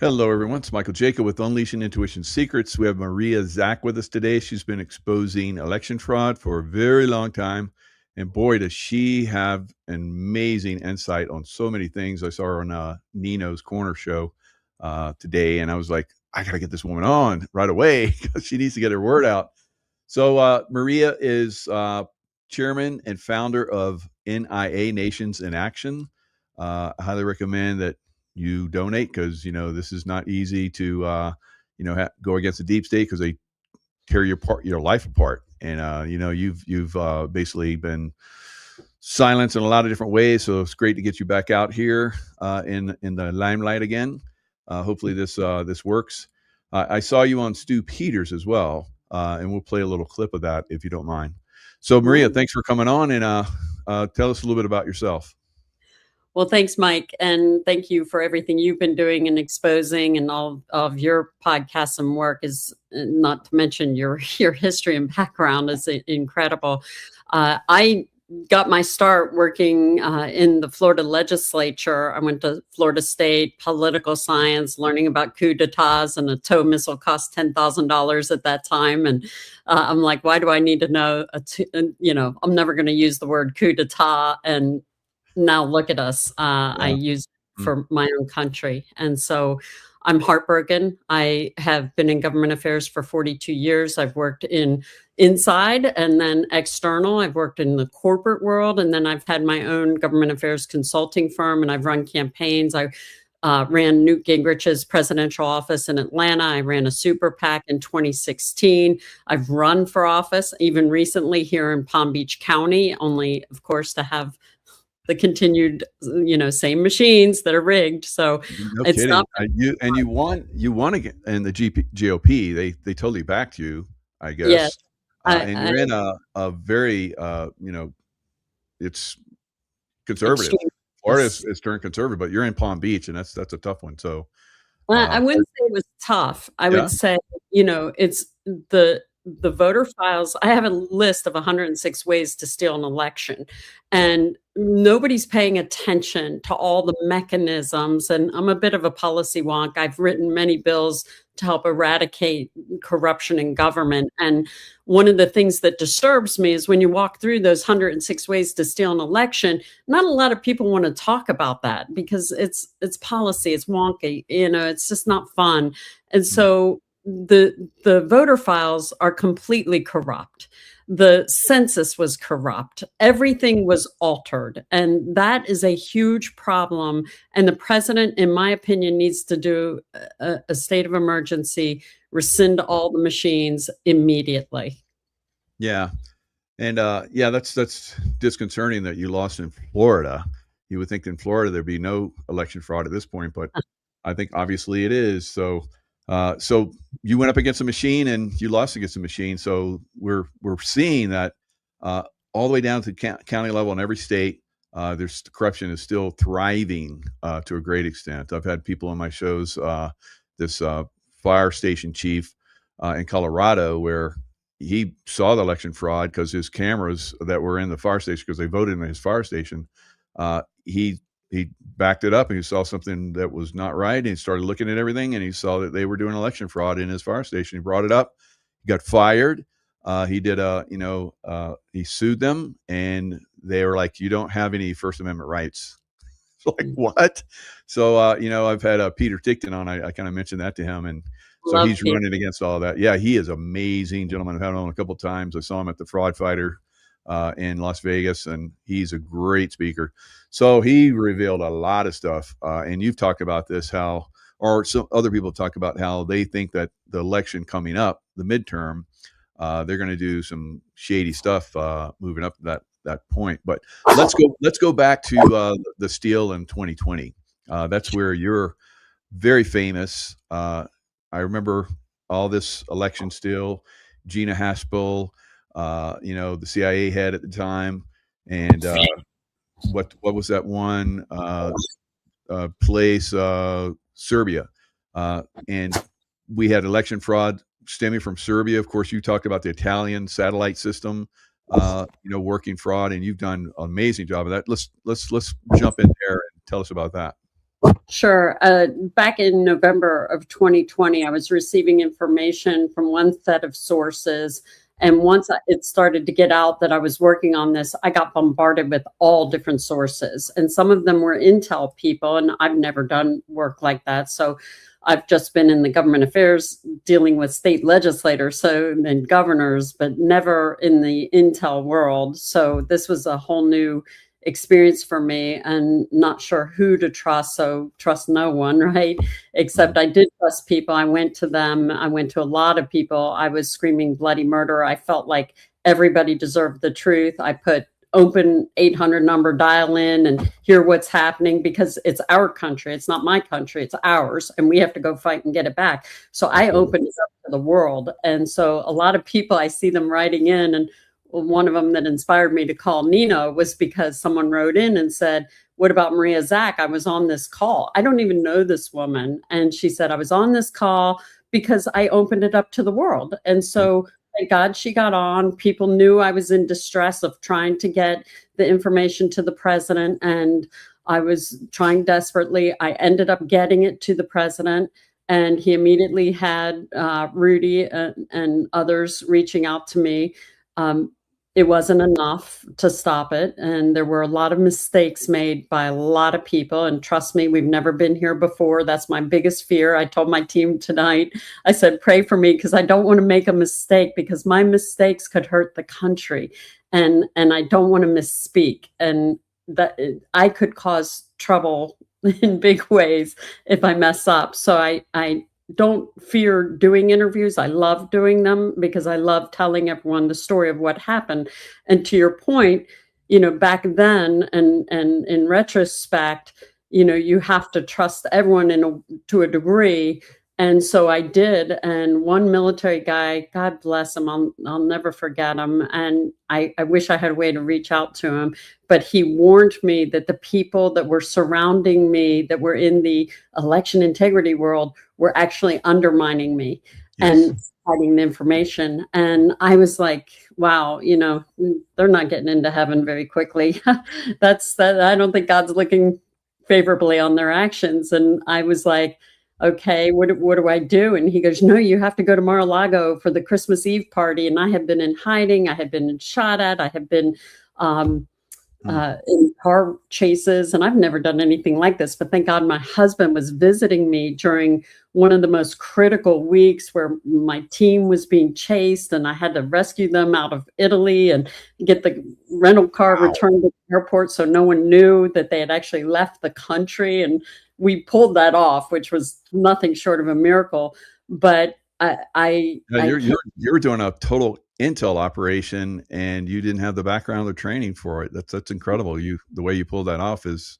Hello, everyone. It's Michael Jaco with Unleashing Intuition Secrets. We have Maria Zach with us today. She's been exposing election fraud for a very long time. And boy, does she have an amazing insight on so many things. I saw her on Nino's Corner show today, and I was like, I got to get this woman on right away because she needs to get her word out. So Maria is chairman and founder of NIA, Nations in Action. I highly recommend that you donate because this is not easy to go against the deep state because they tear your life apart, and you've basically been silenced in a lot of different ways. So it's great to get you back out here in the limelight again. Hopefully this works. I saw you on Stu Peters as well, and we'll play a little clip of that if you don't mind. So Maria, thanks for coming on, and tell us a little bit about yourself. Well, thanks, Mike. And thank you for everything you've been doing and exposing, and all of your podcasts and work is, not to mention your history and background, is incredible. I got my start working in the Florida legislature. I went to Florida State, political science, learning about coup d'etats, and a tow missile cost $10,000 at that time. And I'm like, why do I need to know? I'm never going to use the word coup d'etat. And now look at us. I use it for my own country. And so I'm heartbroken. I have been in government affairs for 42 years. I've worked inside and then external. I've worked in the corporate world, and then I've had my own government affairs consulting firm, and I've run campaigns. I ran Newt Gingrich's presidential office in Atlanta. I ran a super PAC in 2016. I've run for office even recently here in Palm Beach County, only, of course, to have the continued, same machines that are rigged. So no it's kidding. Not you won again in the GOP. They totally backed you, I guess. Yes. And you're in a very it's conservative. Florida is turned conservative, but you're in Palm Beach, and that's a tough one. So I wouldn't say it was tough. I would say, it's the voter files. I have a list of 106 ways to steal an election, and nobody's paying attention to all the mechanisms. And I'm a bit of a policy wonk. I've written many bills to help eradicate corruption in government. And one of the things that disturbs me is when you walk through those 106 ways to steal an election, not a lot of people want to talk about that because it's policy, it's wonky, it's just not fun. And so the voter files are completely corrupt. The census was corrupt. Everything was altered. And that is a huge problem. And the president, in my opinion, needs to do a state of emergency, rescind all the machines immediately. Yeah. And that's disconcerting that you lost in Florida. You would think in Florida there'd be no election fraud at this point, but I think obviously it is. So you went up against a machine and you lost against a machine. So we're seeing that all the way down to county level in every state. There's corruption is still thriving to a great extent. I've had people on my shows, this fire station chief in Colorado, where he saw the election fraud because his cameras that were in the fire station, because they voted in his fire station, he backed it up and he saw something that was not right. And he started looking at everything and he saw that they were doing election fraud in his fire station. He brought it up, he got fired. He did he sued them, and they were like, you don't have any First Amendment rights. Like, what? So, I've had Peter Tickton on. I kind of mentioned that to him. And so he's running against all that. Yeah, he is amazing gentleman. I've had him on a couple of times. I saw him at the Fraud Fighter in Las Vegas, and he's a great speaker. So he revealed a lot of stuff, and you've talked about this, or some other people talk about how they think that the election coming up, the midterm, they're going to do some shady stuff moving up to that point. But let's go back to the steal in 2020. That's where you're very famous. I remember all this election steal, Gina Haspel, the CIA head at the time, and what was that one place, Serbia, and we had election fraud stemming from Serbia. Of course, you talked about the Italian satellite system, working fraud, and you've done an amazing job of that. Let's jump in there and tell us about that. Sure. Back in November of 2020, I was receiving information from one set of sources. And once it started to get out that I was working on this, I got bombarded with all different sources. And some of them were intel people, and I've never done work like that. So I've just been in the government affairs dealing with state legislators and governors, but never in the intel world. So this was a whole new experience for me, and not sure who to trust. So trust no one, right? Except I did trust people. I went to them. I went to a lot of people. I was screaming bloody murder. I felt like everybody deserved the truth. I put open 800 number, dial in and hear what's happening, because it's our country. It's not my country. It's ours. And we have to go fight and get it back. So I opened it up to the world. And so a lot of people, I see them writing in, and one of them that inspired me to call Nina was because someone wrote in and said, what about Maria Zach? I was on this call. I don't even know this woman. And she said, I was on this call because I opened it up to the world. And so thank God she got on. People knew I was in distress of trying to get the information to the president. And I was trying desperately. I ended up getting it to the president. And he immediately had Rudy and others reaching out to me. It wasn't enough to stop it. And there were a lot of mistakes made by a lot of people. And trust me, we've never been here before. That's my biggest fear. I told my team tonight, I said, pray for me, because I don't want to make a mistake, because my mistakes could hurt the country. And I don't want to misspeak. And that I could cause trouble in big ways if I mess up. So I don't fear doing interviews. I love doing them because I love telling everyone the story of what happened. And to your point, back then and in retrospect, you have to trust everyone to a degree. And so I did. And one military guy, God bless him, I'll never forget him. And I wish I had a way to reach out to him, but he warned me that the people that were surrounding me, that were in the election integrity world, were actually undermining me. Yes. And hiding the information. And I was like, wow, they're not getting into heaven very quickly. That's that. I don't think God's looking favorably on their actions. And I was like, okay, what do I do? And he goes, no, you have to go to Mar-a-Lago for the Christmas Eve party. And I have been in hiding. I have been shot at. I have been in car chases. And I've never done anything like this. But thank God my husband was visiting me during one of the most critical weeks where my team was being chased. And I had to rescue them out of Italy and get the rental car returned to the airport, so no one knew that they had actually left the country. And we pulled that off, which was nothing short of a miracle. But you were doing a total intel operation, and you didn't have the background or training for it. That's incredible. The way you pulled that off is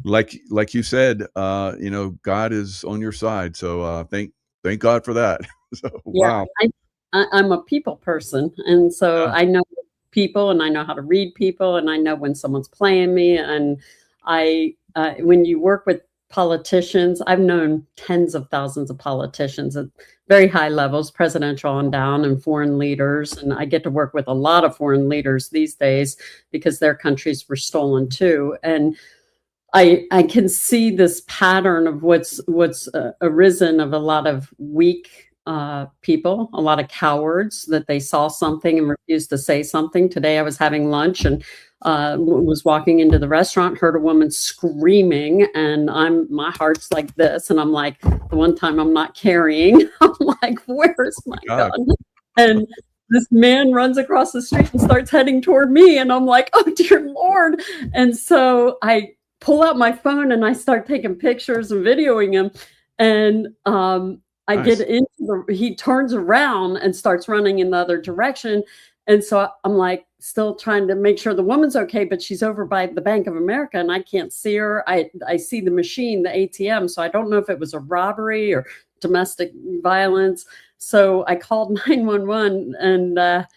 like you said. God is on your side. So thank God for that. So yeah, wow. I'm a people person, and so I know people, and I know how to read people, and I know when someone's playing me. And when you work with politicians, I've known tens of thousands of politicians at very high levels, presidential on down, and foreign leaders. And I get to work with a lot of foreign leaders these days because their countries were stolen too. And I can see this pattern of what's arisen of a lot of weak people, a lot of cowards, that they saw something and refused to say something. Today I was having lunch and was walking into the restaurant, heard a woman screaming, and my heart's like this, and I'm like, the one time I'm not carrying, I'm like, where's my gun? And this man runs across the street and starts heading toward me, and I'm like, oh dear Lord. And so I pull out my phone and I start taking pictures and videoing him, and I get into he turns around and starts running in the other direction. And so I'm like, still trying to make sure the woman's okay, but she's over by the Bank of America and I can't see her. I see the machine, the ATM. So I don't know if it was a robbery or domestic violence. So I called 911, and the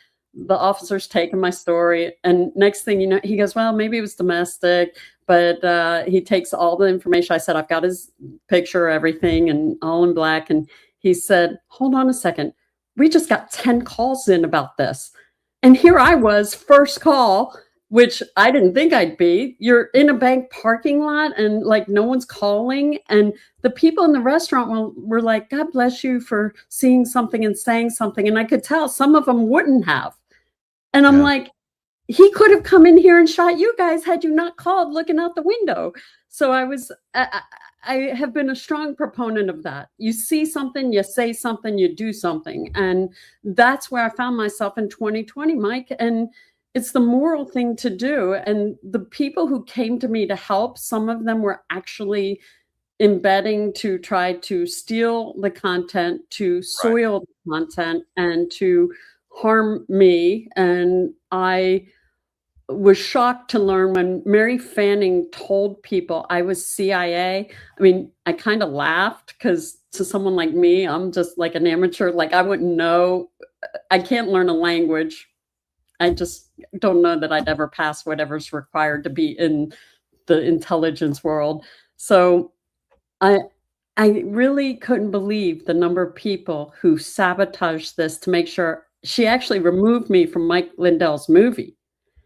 officer's taking my story. And next thing you know, he goes, well, maybe it was domestic, but he takes all the information. I said, I've got his picture, everything, and all in black. And he said, hold on a second. We just got 10 calls in about this. And here I was, first call, which I didn't think I'd be. You're in a bank parking lot and like no one's calling. And the people in the restaurant were like, God bless you for seeing something and saying something. And I could tell some of them wouldn't have. And I'm like, he could have come in here and shot you guys had you not called looking out the window. So I have been a strong proponent of that. You see something, you say something, you do something. And that's where I found myself in 2020, Mike. And it's the moral thing to do. And the people who came to me to help, some of them were actually embedding to try to steal the content, to soil the content, and to harm me. And I was shocked to learn when Mary Fanning told people I was CIA. I mean, I kind of laughed because to someone like me, I'm just like an amateur. Like I wouldn't know. I can't learn a language. I just don't know that I'd ever pass whatever's required to be in the intelligence world. So I really couldn't believe the number of people who sabotaged this to make sure. She actually removed me from Mike Lindell's movie.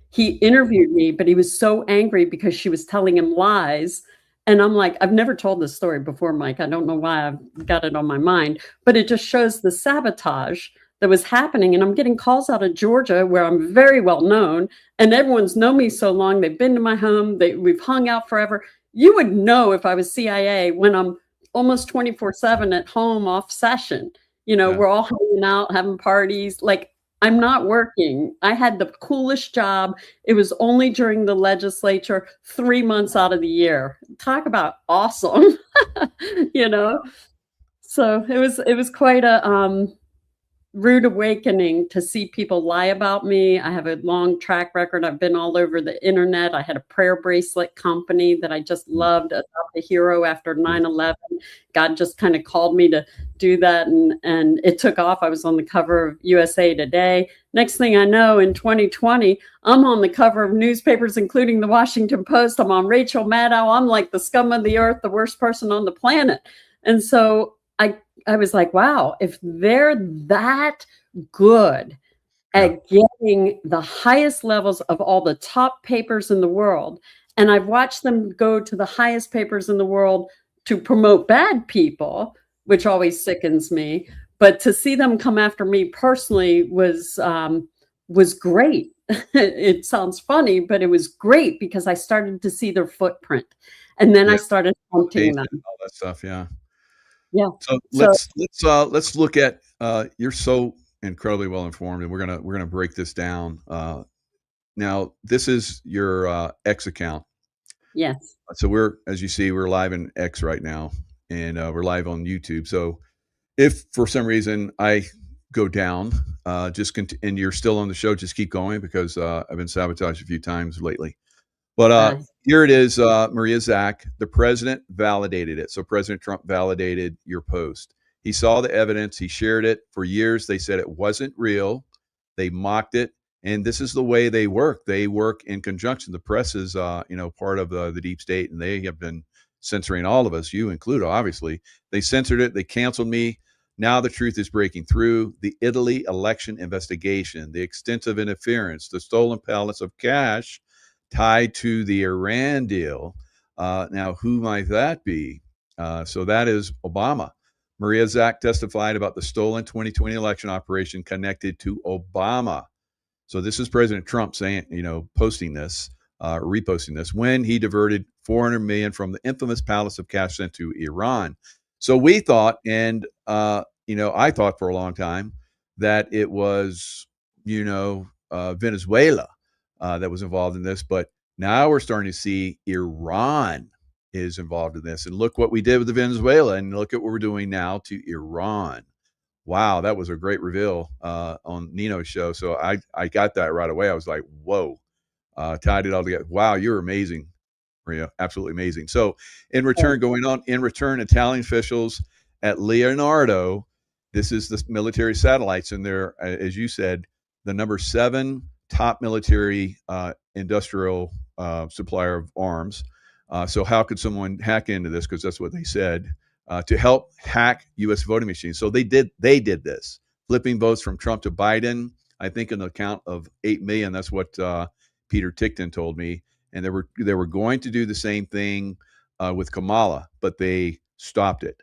He interviewed me, but he was so angry because she was telling him lies. And I'm like, I've never told this story before, Mike. I don't know why I've got it on my mind, but it just shows the sabotage that was happening. And I'm getting calls out of Georgia where I'm very well known and everyone's known me so long. They've been to my home. We've hung out forever. You would know if I was CIA when I'm almost 24/7 at home off session. You know, we're all hanging out, having parties. Like I'm not working. I had the coolest job. It was only during the legislature, 3 months out of the year. Talk about awesome, you know? So it was quite a rude awakening to see people lie about me. I have a long track record. I've been all over the internet. I had a prayer bracelet company that I just loved, Adopt a Hero after 9/11. God just kind of called me to do that, and it took off. I was on the cover of USA Today. Next thing I know, in 2020, I'm on the cover of newspapers, including the Washington Post. I'm on Rachel Maddow. I'm like the scum of the earth, the worst person on the planet. And so I was like, wow, if they're that good at getting the highest levels of all the top papers in the world, and I've watched them go to the highest papers in the world to promote bad people, which always sickens me, but to see them come after me personally was great. It sounds funny, but it was great because I started to see their footprint. And then I started hunting them. All that stuff, yeah. So let's look at you're so incredibly well informed, and we're gonna break this down. Now this is your X account. Yes. So as you see, we're live in X right now, and we're live on YouTube. So if for some reason I go down, and you're still on the show, just keep going because I've been sabotaged a few times lately. But here it is, Maria Zack. The president validated it. So President Trump validated your post. He saw the evidence. He shared it. For years, they said it wasn't real. They mocked it. And this is the way they work. They work in conjunction. The press is, part of the deep state, and they have been censoring all of us, you included, obviously. They censored it. They canceled me. Now the truth is breaking through. The Italy election investigation, the extensive interference, the stolen pallets of cash tied to the Iran deal. Now, who might that be? So that is Obama. Maria Zack testified about the stolen 2020 election operation connected to Obama. So this is President Trump saying, posting this, reposting this, when he diverted $400 million from the infamous palace of cash sent to Iran. So we thought, and I thought for a long time that it was, Venezuela that was involved in this, but now we're starting to see Iran is involved in this. And look what we did with the Venezuela, and look at what we're doing now to Iran. Wow, that was a great reveal on Nino's show. So I got that right away. I was like, whoa, tied it all together. Wow, you're amazing, Maria, absolutely amazing. So in return, Italian officials at Leonardo, this is the military satellites, and they're, as you said, the number 7 top military industrial supplier of arms. So how could someone hack into this? Because that's what they said, to help hack U.S. voting machines. So they did this, flipping votes from Trump to Biden. I think an account of 8 million. That's what Peter Tickton told me, and they were going to do the same thing with Kamala, but they stopped it.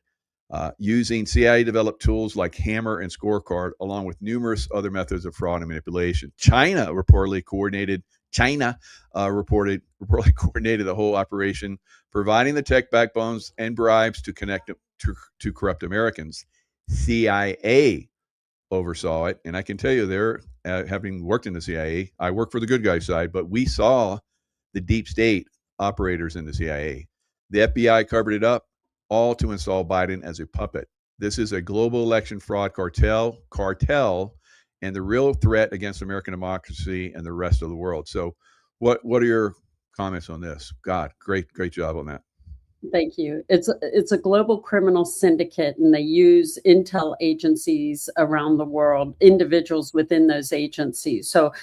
Using CIA-developed tools like Hammer and Scorecard, along with numerous other methods of fraud and manipulation. China reportedly coordinated the whole operation, providing the tech backbones and bribes to connect to corrupt Americans. CIA oversaw it, and I can tell you, they're having worked in the CIA. I work for the good guy side, but we saw the deep state operators in the CIA. The FBI covered it up, all to install Biden as a puppet. This is a global election fraud cartel, and the real threat against American democracy and the rest of the world. So what are your comments on this? God, great job on that. Thank you. It's a global criminal syndicate, and they use intel agencies around the world, individuals within those agencies. So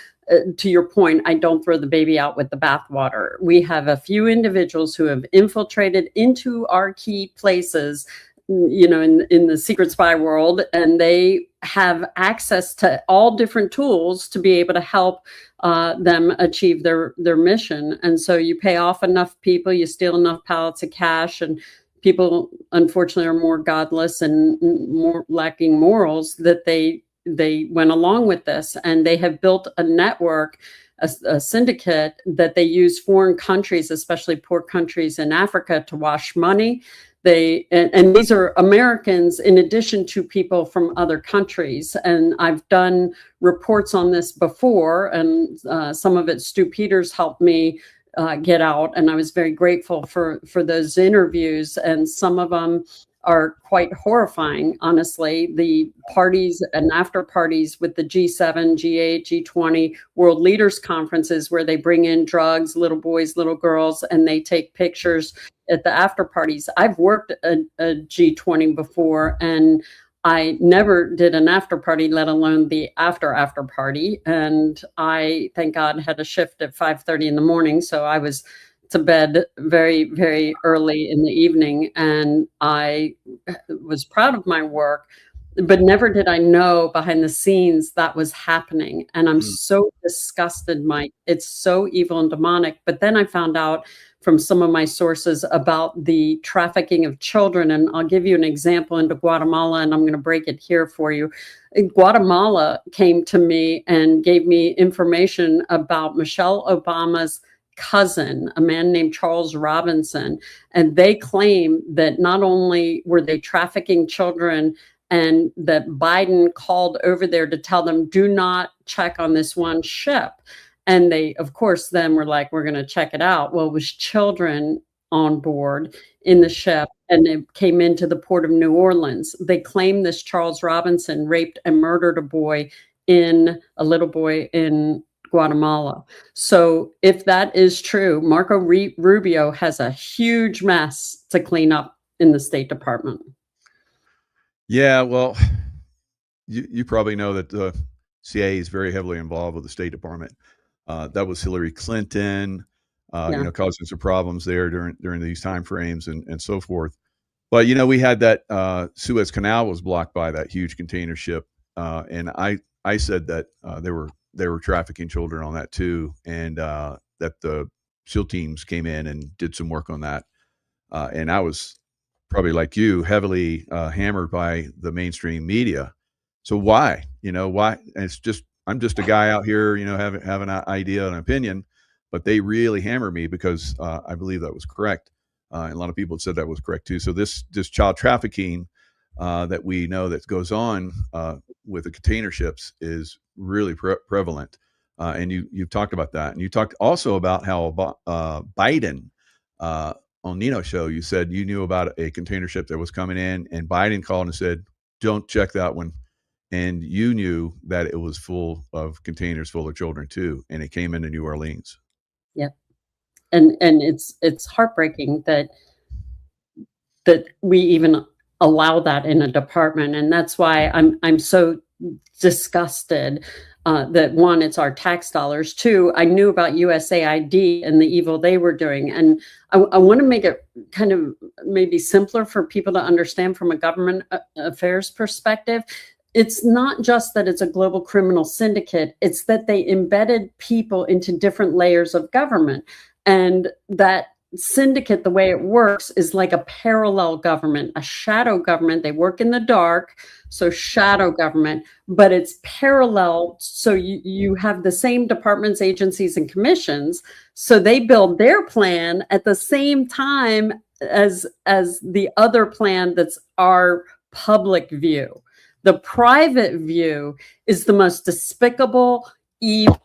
to your point, I don't throw the baby out with the bathwater. We have a few individuals who have infiltrated into our key places, in the secret spy world, and they have access to all different tools to be able to help them achieve their mission. And so you pay off enough people, you steal enough pallets of cash, and people, unfortunately, are more godless and more lacking morals that they went along with this. And they have built a network, a syndicate that they use foreign countries, especially poor countries in Africa, to wash money. And these are Americans in addition to people from other countries. And I've done reports on this before, and some of it Stu Peters helped me get out. And I was very grateful for those interviews. And some of them are quite horrifying, honestly. The parties and after parties with the G7, G8, G20 World Leaders Conferences, where they bring in drugs, little boys, little girls, and they take pictures at the after parties. I've worked a G20 before, and I never did an after party, let alone the after party. And I, thank God, had a shift at 5:30 in the morning, so I was to bed very, very early in the evening, and I was proud of my work, but never did I know behind the scenes that was happening. And I'm so disgusted, Mike. It's so evil and demonic. But then I found out from some of my sources about the trafficking of children. And I'll give you an example into Guatemala, and I'm going to break it here for you. Guatemala came to me and gave me information about Michelle Obama's cousin, a man named Charles Robinson. And they claim that not only were they trafficking children, and that Biden called over there to tell them, do not check on this one ship. And they, of course, then were like, we're going to check it out. Well, it was children on board in the ship, and it came into the port of New Orleans. They claim this Charles Robinson raped and murdered a little boy in Guatemala. So if that is true, Marco Rubio has a huge mess to clean up in the State Department. Yeah, well, you probably know that the CIA is very heavily involved with the State Department. That was Hillary Clinton, causing some problems there during these time frames and so forth. But we had that Suez Canal was blocked by that huge container ship, and I said that they were trafficking children on that too, and that the SEAL teams came in and did some work on that. And I was probably like you, heavily hammered by the mainstream media. So why? Why? And it's just, I'm just a guy out here, having an idea and an opinion, but they really hammered me because I believe that was correct. And a lot of people said that was correct too. So this child trafficking that we know that goes on with the container ships is really prevalent. And you've talked about that. And you talked also about how Biden, on Nino's show, you said you knew about a container ship that was coming in, and Biden called and said, don't check that one. And you knew that it was full of containers full of children too. And it came into New Orleans. Yep. And it's heartbreaking that we even allow that in a department. And that's why I'm so disgusted that one, it's our tax dollars. Two, I knew about USAID and the evil they were doing. And I want to make it kind of maybe simpler for people to understand from a government affairs perspective. it's not just that it's a global criminal syndicate, it's that they embedded people into different layers of government. And that syndicate, the way it works, is like a parallel government, a shadow government. They work in the dark, so shadow government, but it's parallel. So you have the same departments, agencies, and commissions. So they build their plan at the same time as the other plan that's our public view. The private view is the most despicable, evil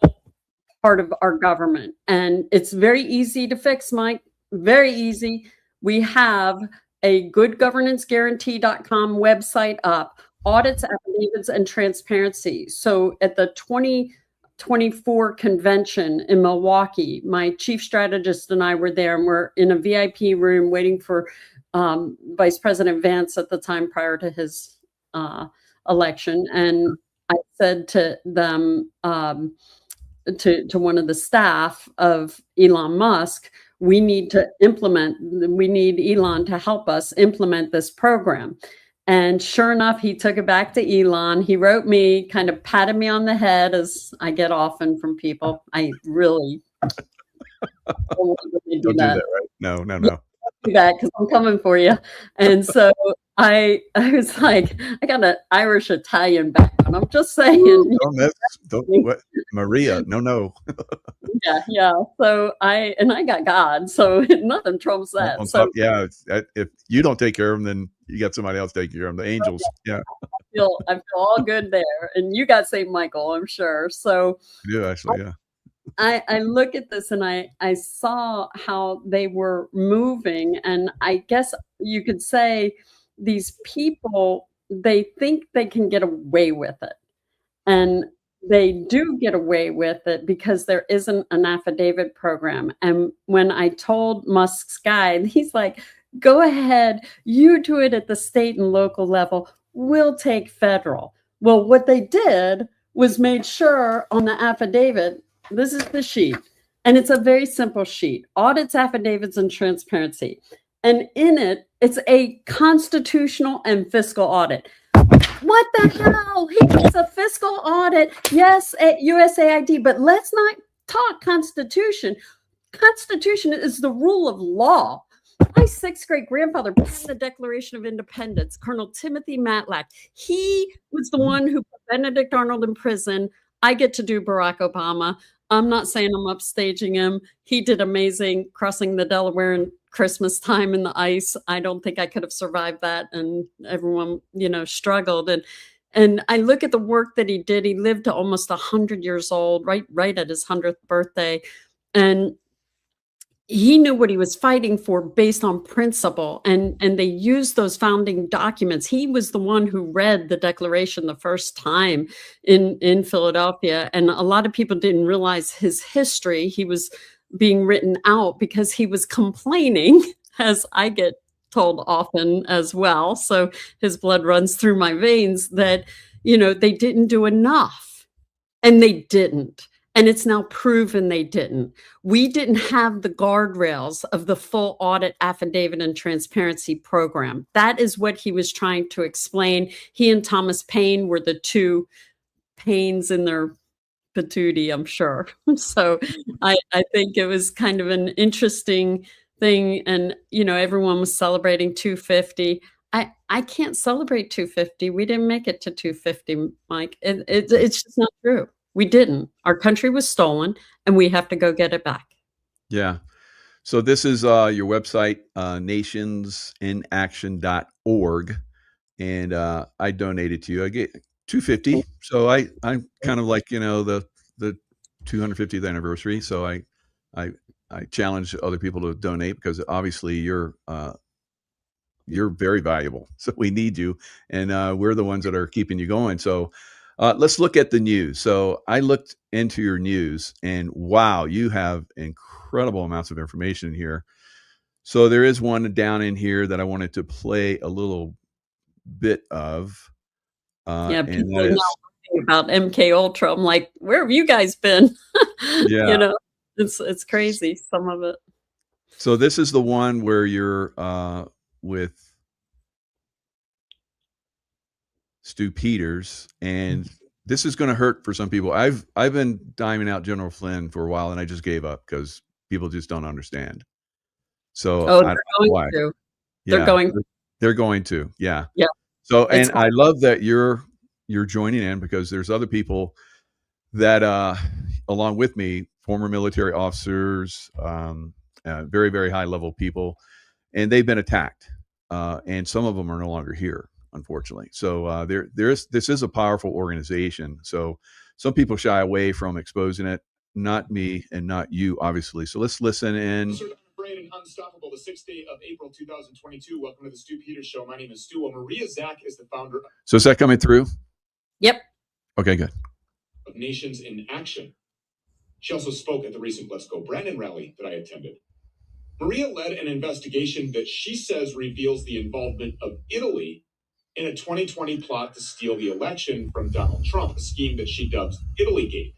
part of our government. And it's very easy to fix, Mike. Very easy. We have a goodgovernanceguarantee.com website up, audits, affidavits, and transparency. So at the 2024 convention in Milwaukee, my chief strategist and I were there, and we're in a VIP room waiting for Vice President Vance at the time prior to his election. And I said to them, to one of the staff of Elon Musk, we need Elon to help us implement this program. And sure enough, he took it back to Elon. He wrote me, kind of patted me on the head, as I get often from people. I really don't do that, right? No. Do that, because I'm coming for you. And so I was like, I got an Irish Italian background. I'm just saying. Maria, no. Yeah. So I got God, so nothing trumps that. If you don't take care of them, then you got somebody else taking care of them. The angels. Yeah. I feel all good there. And you got St. Michael, I'm sure. So I do, actually, yeah. I look at this and I saw how they were moving, and I guess you could say these people, they think they can get away with it. And they do get away with it because there isn't an affidavit program. And when I told Musk's guy, he's like, go ahead, you do it at the state and local level, we'll take federal. Well, what they did was made sure on the affidavit, this is the sheet, and it's a very simple sheet, audits, affidavits, and transparency. And in it, it's a constitutional and fiscal audit. What the hell? He gets a fiscal audit, yes, at USAID, but let's not talk Constitution. Constitution is the rule of law. My sixth great grandfather passed the Declaration of Independence, Colonel Timothy Matlack. He was the one who put Benedict Arnold in prison. I get to do Barack Obama. I'm not saying I'm upstaging him. He did amazing crossing the Delaware in Christmas time in the ice. I don't think I could have survived that. And everyone, struggled. And I look at the work that he did. He lived to almost 100 years old, right at his 100th birthday. And he knew what he was fighting for based on principle, and they used those founding documents. He was the one who read the Declaration the first time in Philadelphia, and a lot of people didn't realize his history. He was being written out because he was complaining, as I get told often as well. So his blood runs through my veins that, they didn't do enough, and they didn't. And it's now proven they didn't. We didn't have the guardrails of the full audit, affidavit, and transparency program. That is what he was trying to explain. He and Thomas Paine were the two Paines in their patootie, I'm sure. So I think it was kind of an interesting thing. And, everyone was celebrating 250. I can't celebrate 250. We didn't make it to 250, Mike. It's just not true. We didn't. Our country was stolen, and we have to go get it back. Yeah. So this is your website, nationsinAction.org, and I donated to you. I get $250. So I'm kind of like the 250th anniversary. So I challenge other people to donate, because obviously you're very valuable. So we need you, and we're the ones that are keeping you going. So. Let's look at the news. So I looked into your news, and wow, you have incredible amounts of information here. So there is one down in here that I wanted to play a little bit of. People are now talking about MK Ultra. I'm like, where have you guys been? Yeah. It's crazy, some of it. So this is the one where you're with Stu Peters, and this is going to hurt for some people. I've been diming out General Flynn for a while, and I just gave up because people just don't understand. So Oh, I don't they're know going why. to. They're Yeah, going. they're going to. Yeah. Yeah. So, It's and I love that you're joining in, because there's other people that, along with me, former military officers, very, very high level people, and they've been attacked. And some of them are no longer here, unfortunately. So this is a powerful organization. So some people shy away from exposing it. Not me and not you, obviously. So let's listen in. Unafraid and unstoppable, the 6th day of April 2022. Welcome to the Stu Peters Show. My name is Stu. Maria Zach is the founder. So is that coming through? Yep. Okay, good. Of Nations in Action. She also spoke at the recent Let's Go Brandon rally that I attended. Maria led an investigation that she says reveals the involvement of Italy in a 2020 plot to steal the election from Donald Trump, a scheme that she dubs Itallygate.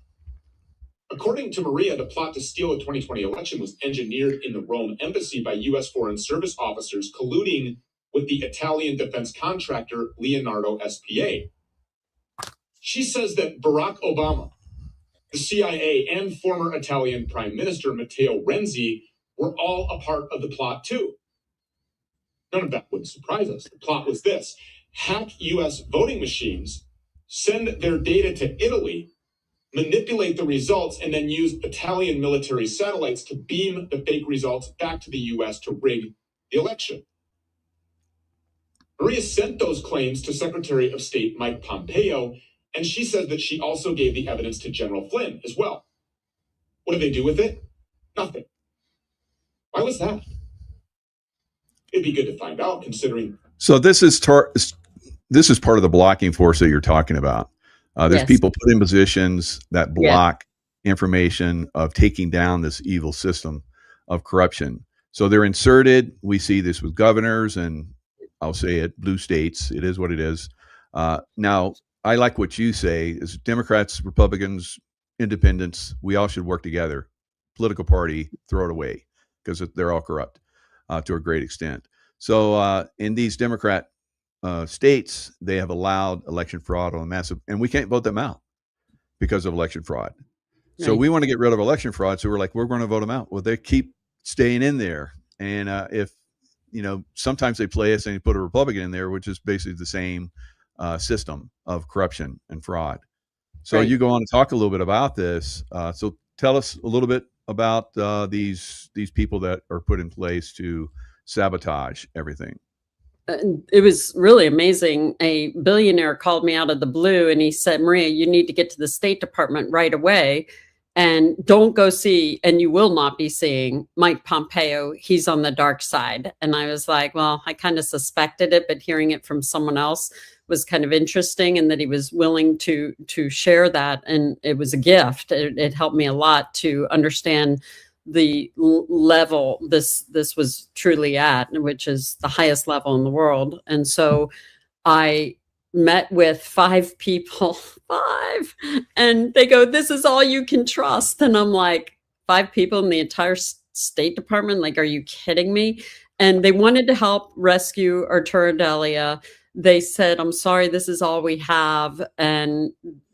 According to Maria, the plot to steal the 2020 election was engineered in the Rome embassy by U.S. Foreign Service officers colluding with the Italian defense contractor Leonardo SPA. She says that Barack Obama, the CIA, and former Italian Prime Minister Matteo Renzi were all a part of the plot too. None of that would surprise us. The plot was this: hack U.S. voting machines, send their data to Italy, manipulate the results, and then use Italian military satellites to beam the fake results back to the U.S. to rig the election. Maria sent those claims to Secretary of State Mike Pompeo, and she said that she also gave the evidence to General Flynn as well. What did they do with it? Nothing. Why was that? It'd be good to find out, considering. So this is part of the blocking force that you're talking about. There's people put in positions that block information of taking down this evil system of corruption. So they're inserted. We see this with governors, and I'll say it, blue states. It is what it is. Now, I like what you say is Democrats, Republicans, independents, we all should work together. Political party, throw it away, because they're all corrupt to a great extent. So in these Democrat states, they have allowed election fraud on a massive, and we can't vote them out because of election fraud. Right. So we want to get rid of election fraud. So we're like, we're going to vote them out. Well, they keep staying in there. And if, sometimes they play us and they put a Republican in there, which is basically the same system of corruption and fraud. So you go on to talk a little bit about this. So tell us a little bit about these people that are put in place to sabotage everything. It was really amazing. A billionaire called me out of the blue and he said, Maria, you need to get to the State Department right away and don't go see, and you will not be seeing Mike Pompeo. He's on the dark side. And I was like, well, I kind of suspected it, but hearing it from someone else was kind of interesting, and that he was willing to share that. And it was a gift. It helped me a lot to understand the level this was truly at, which is the highest level in the world. And so I met with 5 people, and they go, this is all you can trust. And I'm like, 5 people in the entire State Department? Like, are you kidding me? And they wanted to help rescue Arturo Delia. They said, I'm sorry, this is all we have. And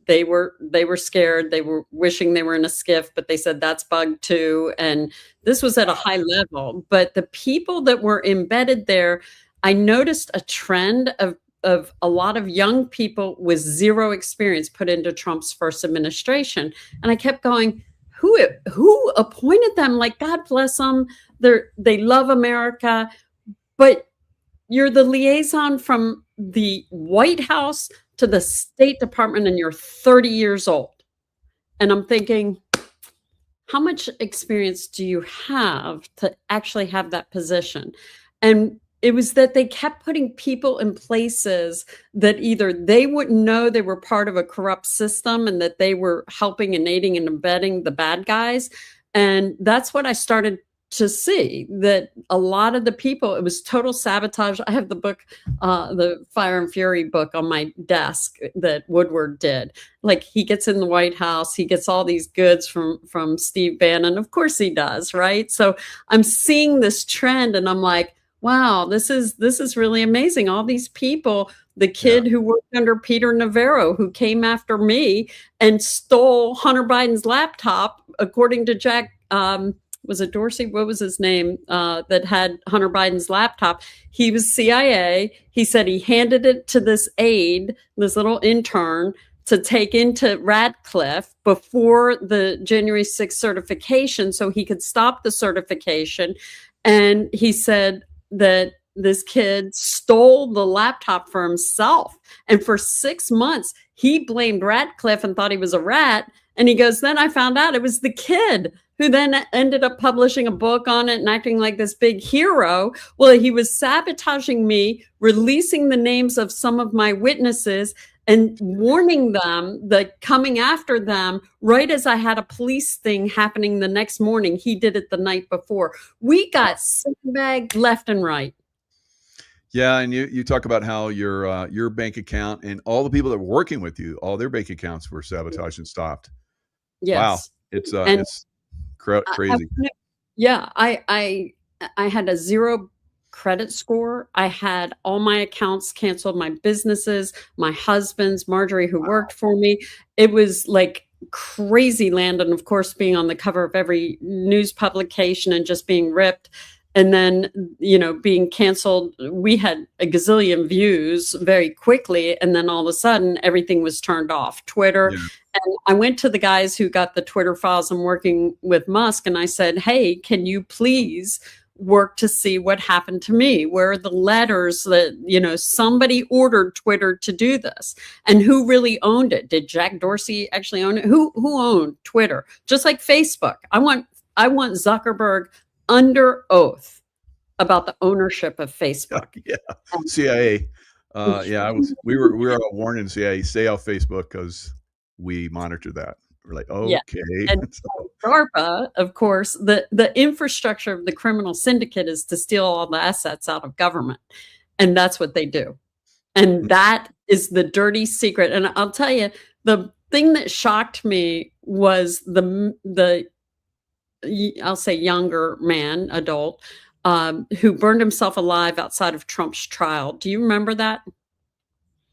they were scared. They were wishing they were in a skiff, but they said that's bugged too. And this was at a high level. But the people that were embedded there, I noticed a trend of a lot of young people with zero experience put into Trump's first administration. And I kept going, who appointed them? Like, God bless them. They love America, but you're the liaison from the White House to the State Department, and you're 30 years old. And I'm thinking, how much experience do you have to actually have that position? And it was that they kept putting people in places that either they wouldn't know they were part of a corrupt system and that they were helping and aiding and abetting the bad guys. And that's what I started to see, that a lot of the people, it was total sabotage. I have the book, the Fire and Fury book on my desk that Woodward did. Like, he gets in the White House, he gets all these goods from Steve Bannon. Of course he does, right? So I'm seeing this trend and I'm like, Wow, this is really amazing. All these people, the kid who worked under Peter Navarro, who came after me and stole Hunter Biden's laptop, according to Jack, was it Dorsey? What was his name? That had Hunter Biden's laptop. He was CIA. He said he handed it to this aide, this little intern, to take into Radcliffe before the January 6th certification so he could stop the certification. And he said that this kid stole the laptop for himself. And for 6 months, he blamed Radcliffe and thought he was a rat. And he goes, then I found out it was the kid, who then ended up publishing a book on it and acting like this big hero. Well, he was sabotaging me, releasing the names of some of my witnesses and warning them, that coming after them right as I had a police thing happening the next morning. He did it the night before. We got sandbagged left and right. Yeah, and you talk about how your bank account and all the people that were working with you, all their bank accounts were sabotaged and stopped. Yes. Wow, it's crazy. I had a 0 credit score. I had all my accounts canceled, my businesses, my husband's, Marjorie, who worked for me. It was like crazy land. And of course, being on the cover of every news publication and just being ripped. And then, being canceled. We had a gazillion views very quickly. And then all of a sudden, everything was turned off. Twitter. Yeah. And I went to the guys who got the Twitter files. I'm working with Musk. And I said, hey, can you please work to see what happened to me? Where are the letters that, somebody ordered Twitter to do this? And who really owned it? Did Jack Dorsey actually own it? Who owned Twitter? Just like Facebook. I want Zuckerberg under oath about the ownership of Facebook. Yeah, CIA. We were all warned in CIA, stay off Facebook because we monitor that. We're like, okay. Yeah. And DARPA, of course, the infrastructure of the criminal syndicate is to steal all the assets out of government. And that's what they do. And that is the dirty secret. And I'll tell you, the thing that shocked me was the I'll say younger man, adult, who burned himself alive outside of Trump's trial. Do you remember that?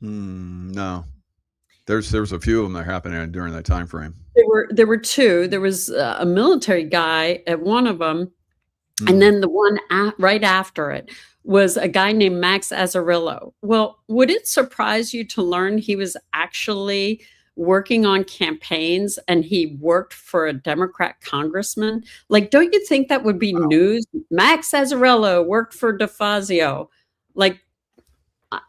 No. There was a few of them that happened during that time frame. There were two. There was a military guy at one of them, and then the one right after it was a guy named Max Azzarillo. Well, would it surprise you to learn he was actually working on campaigns and he worked for a Democrat congressman? Like, don't you think that would be news? Max Azzarillo worked for DeFazio. Like,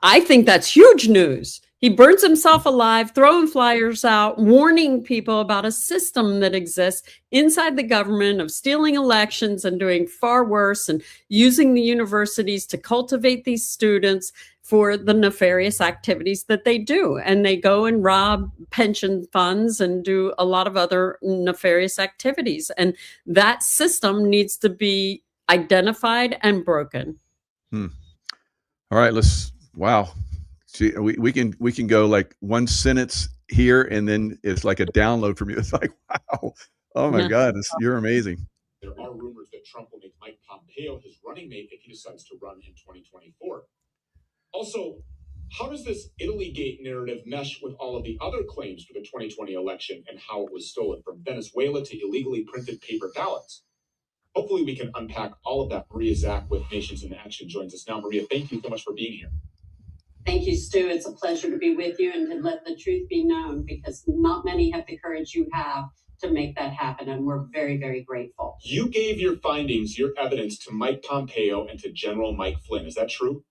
I think that's huge news. He burns himself alive, throwing flyers out, warning people about a system that exists inside the government of stealing elections and doing far worse, and using the universities to cultivate these students for the nefarious activities that they do. And they go and rob pension funds and do a lot of other nefarious activities. And that system needs to be identified and broken. All right, wow. See, we can go like one sentence here, and then it's like a download from you. It's like, wow, oh my God, you're amazing. There are rumors that Trump will make Mike Pompeo his running mate if he decides to run in 2024. Also, how does this Italy-gate narrative mesh with all of the other claims for the 2020 election and how it was stolen, from Venezuela to illegally printed paper ballots? Hopefully we can unpack all of that. Maria Zach with Nations in Action joins us now. Maria, thank you so much for being here. Thank you, Stu. It's a pleasure to be with you and to let the truth be known, because not many have the courage you have to make that happen. And we're very, very grateful. You gave your findings, your evidence, to Mike Pompeo and to General Mike Flynn. Is that true?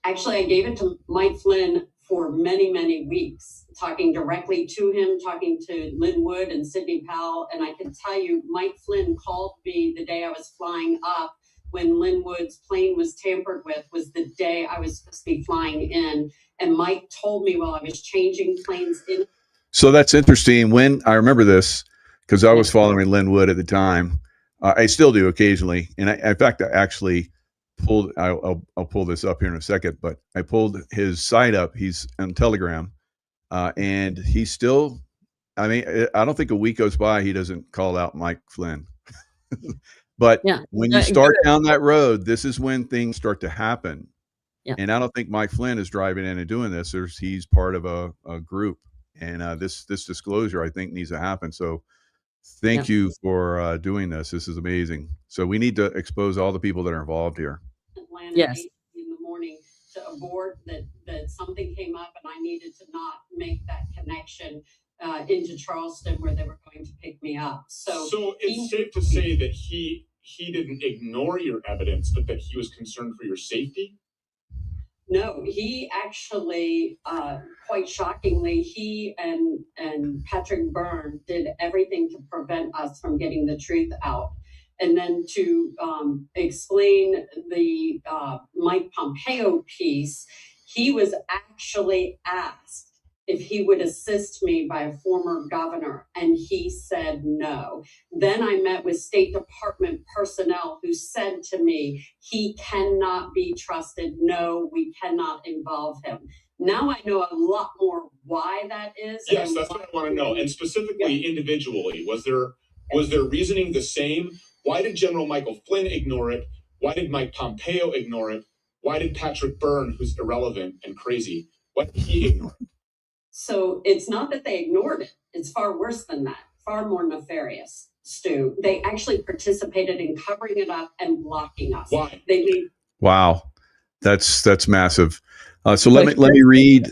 Actually, I gave it to Mike Flynn for many, many weeks, talking directly to him, talking to Lynn Wood and Sidney Powell. And I can tell you, Mike Flynn called me the day I was flying up, when Lynn Wood's plane was tampered with, was the day I was supposed to be flying in. And Mike told me while I was changing planes in. So that's interesting. When I remember this, because I was following Lynn Wood at the time. I still do occasionally. And in fact, I actually pulled, I'll pull this up here in a second, but I pulled his site up. He's on Telegram, and he's still, I mean, I don't think a week goes by he doesn't call out Mike Flynn. But Yeah. when you start down that road, this is when things start to happen. Yeah. And I don't think Mike Flynn is driving in and doing this. He's part of a group. And this disclosure, I think, needs to happen. So thank you for doing this. This is amazing. So we need to expose all the people that are involved here. Yes. In the morning to a board that something came up and I needed to not make that connection into Charleston where they were going to pick me up. So it's safe to say that he didn't ignore your evidence, but that he was concerned for your safety? No, he actually, quite shockingly, he and Patrick Byrne did everything to prevent us from getting the truth out. And then to explain the Mike Pompeo piece, he was actually asked if he would assist me by a former governor, and he said no. Then I met with State Department personnel who said to me, he cannot be trusted. No, we cannot involve him. Now I know a lot more why that is. Yes, that's what I want to know. And specifically, individually, was their reasoning the same? Why did General Michael Flynn ignore it? Why did Mike Pompeo ignore it? Why did Patrick Byrne, who's irrelevant and crazy, why did he ignore it? So it's not that they ignored it. It's far worse than that, far more nefarious, Stu. They actually participated in covering it up and blocking us. Why? Wow, that's massive. So let me read.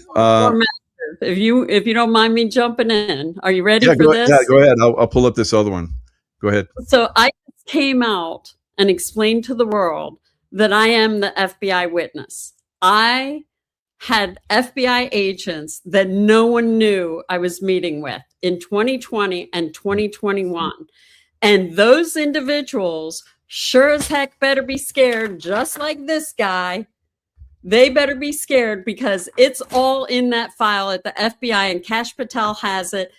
If you don't mind me jumping in, are you ready for this? Yeah, go ahead. I'll pull up this other one. Go ahead. So I came out and explained to the world that I am the FBI witness. I had FBI agents that no one knew I was meeting with in 2020 and 2021. And those individuals sure as heck better be scared, just like this guy. They better be scared because it's all in that file at the FBI, and Kash Patel has it.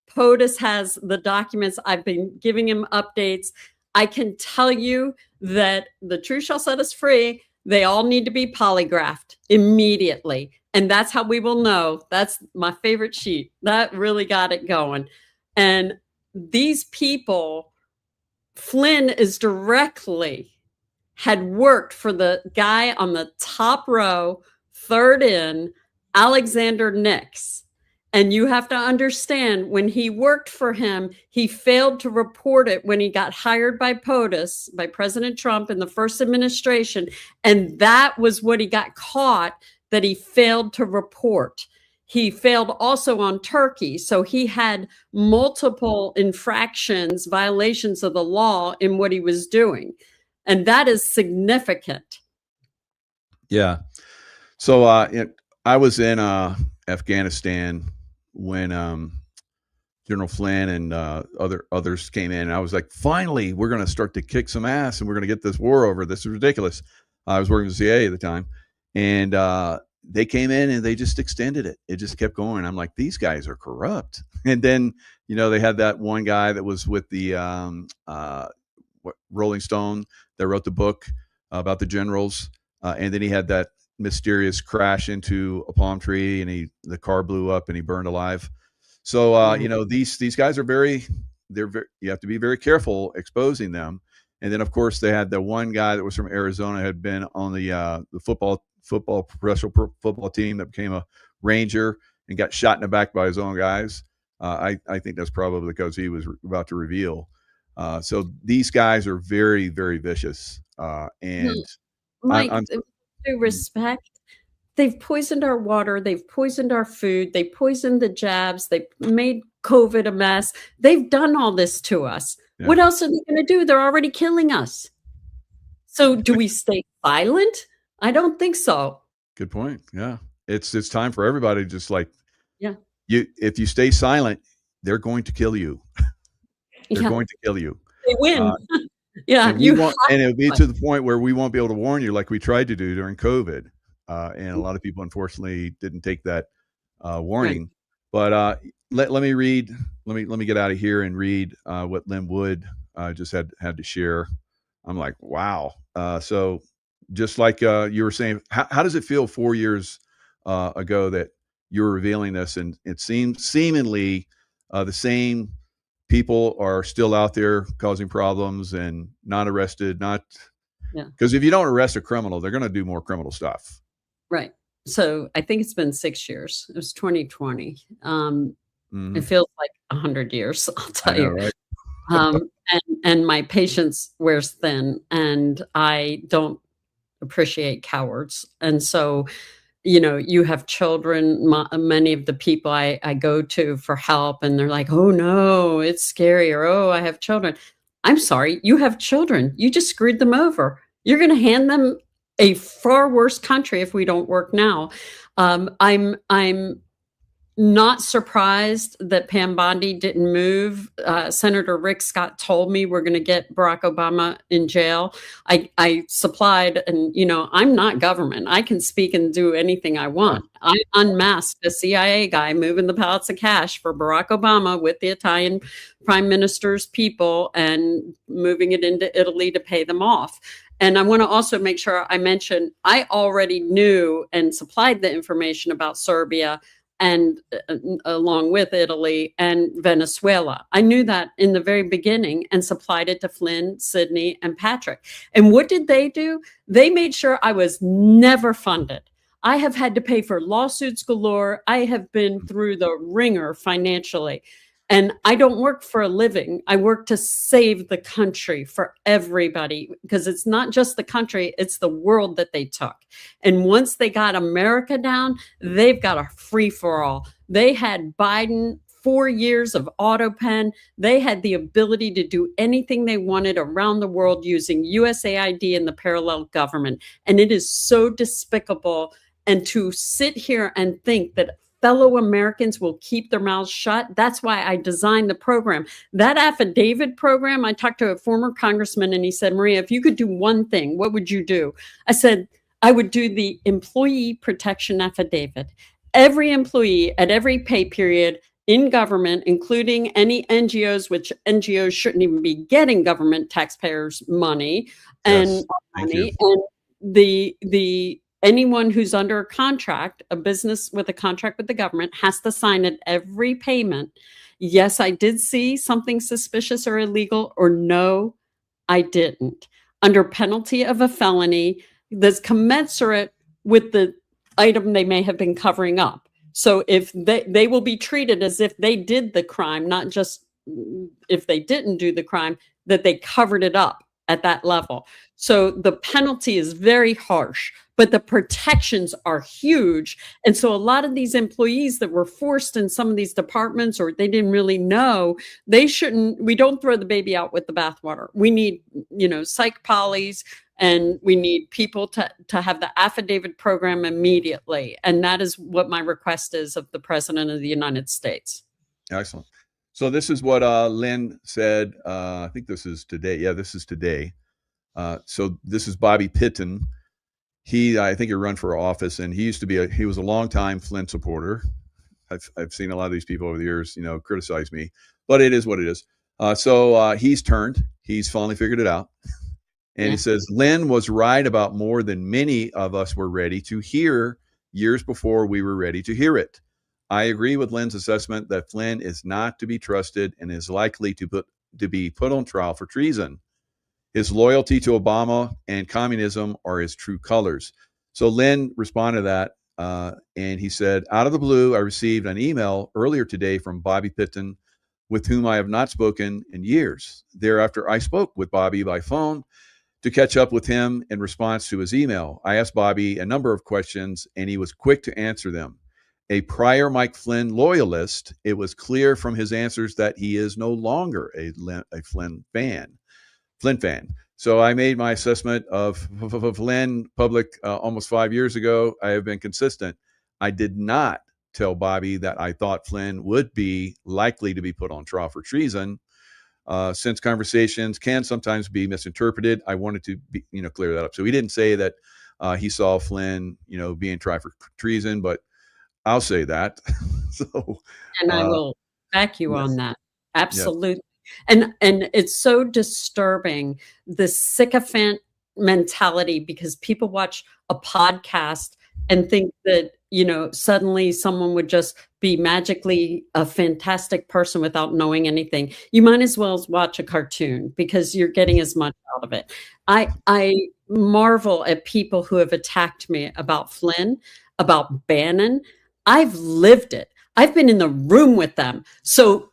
POTUS has the documents. I've been giving him updates. I can tell you that the truth shall set us free. They all need to be polygraphed immediately. And that's how we will know. That's my favorite sheet. That really got it going. And these people, Flynn is directly had worked for the guy on the top row, third in, Alexander Nix. And you have to understand, when he worked for him, he failed to report it when he got hired by POTUS, by President Trump in the first administration. And that was what he got caught, that he failed to report. He failed also on Turkey. So he had multiple infractions, violations of the law in what he was doing. And that is significant. Yeah. So I was in Afghanistan when General Flynn and others came in. And I was like, finally, we're going to start to kick some ass and we're going to get this war over. This is ridiculous. I was working with the CIA at the time. And they came in and they just extended it. It just kept going. I'm like, these guys are corrupt. And then, they had that one guy that was with the Rolling Stone that wrote the book about the generals. And then he had that mysterious crash into a palm tree and the car blew up and he burned alive. So, these guys are you have to be very careful exposing them. And then of course they had the one guy that was from Arizona, had been on the professional football team, that became a Ranger and got shot in the back by his own guys. I think that's probably because he was about to reveal. So these guys are very, very vicious. And Mike, due respect, they've poisoned our water. They've poisoned our food. They poisoned the jabs. They made COVID a mess. They've done all this to us. Yeah. What else are they going to do? They're already killing us. So do we stay silent? I don't think so. Good point. Yeah. It's time for everybody to just if you stay silent, they're going to kill you. They're going to kill you. They win. And it'll be to the point where we won't be able to warn you like we tried to do during COVID. And a lot of people, unfortunately, didn't take that warning. Right. But let me read. Let me get out of here and read what Lynn Wood just had to share. I'm like, wow. So just like you were saying, how does it feel 4 years ago that you were revealing this, and it seemed seemingly the same people are still out there causing problems and not arrested, because if you don't arrest a criminal, they're going to do more criminal stuff. Right. So I think it's been 6 years. It was 2020. It feels like 100 years, I'll tell you. Right? And my patience wears thin, and I don't appreciate cowards. And so, you have children. Many of the people I go to for help, and they're like, oh no, it's scary, or oh, I have children. I'm sorry, you have children. You just screwed them over. You're going to hand them a far worse country if we don't work now. I'm not surprised that Pam Bondi didn't move. Senator Rick Scott told me we're going to get Barack Obama in jail. I supplied, and I'm not government. I can speak and do anything I want. I unmasked a CIA guy moving the pallets of cash for Barack Obama with the Italian prime minister's people and moving it into Italy to pay them off. And I want to also make sure I mention, I already knew and supplied the information about Serbia, and along with Italy and Venezuela. I knew that in the very beginning and supplied it to Flynn, Sidney, and Patrick. And what did they do? They made sure I was never funded. I have had to pay for lawsuits galore. I have been through the ringer financially. And I don't work for a living. I work to save the country for everybody, because it's not just the country, it's the world that they took. And once they got America down, they've got a free for all. They had Biden 4 years of auto pen. They had the ability to do anything they wanted around the world using USAID and the parallel government. And it is so despicable. And to sit here and think that fellow Americans will keep their mouths shut. That's why I designed the program. That affidavit program, I talked to a former congressman, and he said, Maria, if you could do one thing, what would you do? I said, I would do the employee protection affidavit. Every employee at every pay period in government, including any NGOs, which NGOs shouldn't even be getting government taxpayers' money, and the anyone who's under a contract, a business with a contract with the government, has to sign at every payment. Yes, I did see something suspicious or illegal, or no, I didn't. Under penalty of a felony that's commensurate with the item they may have been covering up. So if they will be treated as if they did the crime, not just if they didn't do the crime, that they covered it up at that level. So the penalty is very harsh, but the protections are huge. And so a lot of these employees that were forced in some of these departments, or they didn't really know, we don't throw the baby out with the bathwater. We need, psych polys, and we need people to have the affidavit program immediately. And that is what my request is of the President of the United States. Excellent. So this is what Lynn said. I think this is today. Yeah, this is today. So this is Bobby Pitton. I think he ran for office, and he was a longtime Flynn supporter. I've seen a lot of these people over the years, criticize me, but it is what it is. So he's turned. He's finally figured it out. And he says, Lynn was right about more than many of us were ready to hear years before we were ready to hear it. I agree with Lynn's assessment that Flynn is not to be trusted and is likely to be put on trial for treason. His loyalty to Obama and communism are his true colors. So Lynn responded to that, and he said, out of the blue, I received an email earlier today from Bobby Pitton, with whom I have not spoken in years. Thereafter, I spoke with Bobby by phone to catch up with him in response to his email. I asked Bobby a number of questions, and he was quick to answer them. A prior Mike Flynn loyalist, it was clear from his answers that he is no longer a Flynn fan. So I made my assessment of Flynn public almost 5 years ago. I have been consistent. I did not tell Bobby that I thought Flynn would be likely to be put on trial for treason. Since conversations can sometimes be misinterpreted, I wanted to clear that up. So he didn't say that he saw Flynn, being tried for treason, but I'll say that. And I will back you on that. Absolutely. Yes. And it's so disturbing, the sycophant mentality, because people watch a podcast and think that suddenly someone would just be magically a fantastic person without knowing anything. You might as well watch a cartoon because you're getting as much out of it. I marvel at people who have attacked me about Flynn, about Bannon. I've lived it. I've been in the room with them. So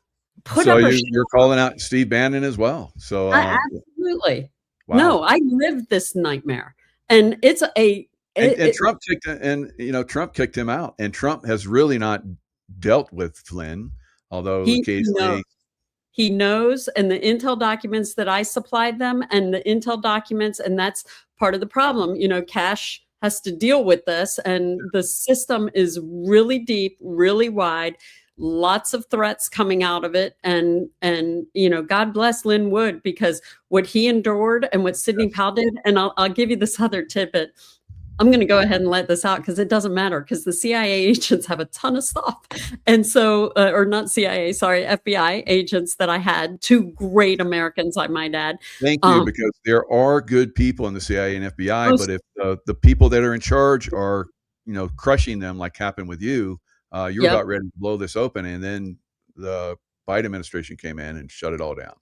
you're calling out Steve Bannon as well. So absolutely. Wow. No, I lived this nightmare. And it's Trump kicked him out, and Trump has really not dealt with Flynn, although occasionally he knows, and the intel documents that I supplied them, and the intel documents, and that's part of the problem. Cash has to deal with this, and the system is really deep, really wide. Lots of threats coming out of it, and God bless Lynn Wood, because what he endured and what Sidney Powell did. And I'll give you this other tidbit. I'm going to go ahead and let this out because it doesn't matter, because the CIA agents have a ton of stuff. And so, or not CIA, sorry, FBI agents that I had, 2 great Americans, I might add. Thank you, because there are good people in the CIA and FBI, but if the people that are in charge are, crushing them like happened with you, you're about ready to blow this open. And then the Biden administration came in and shut it all down.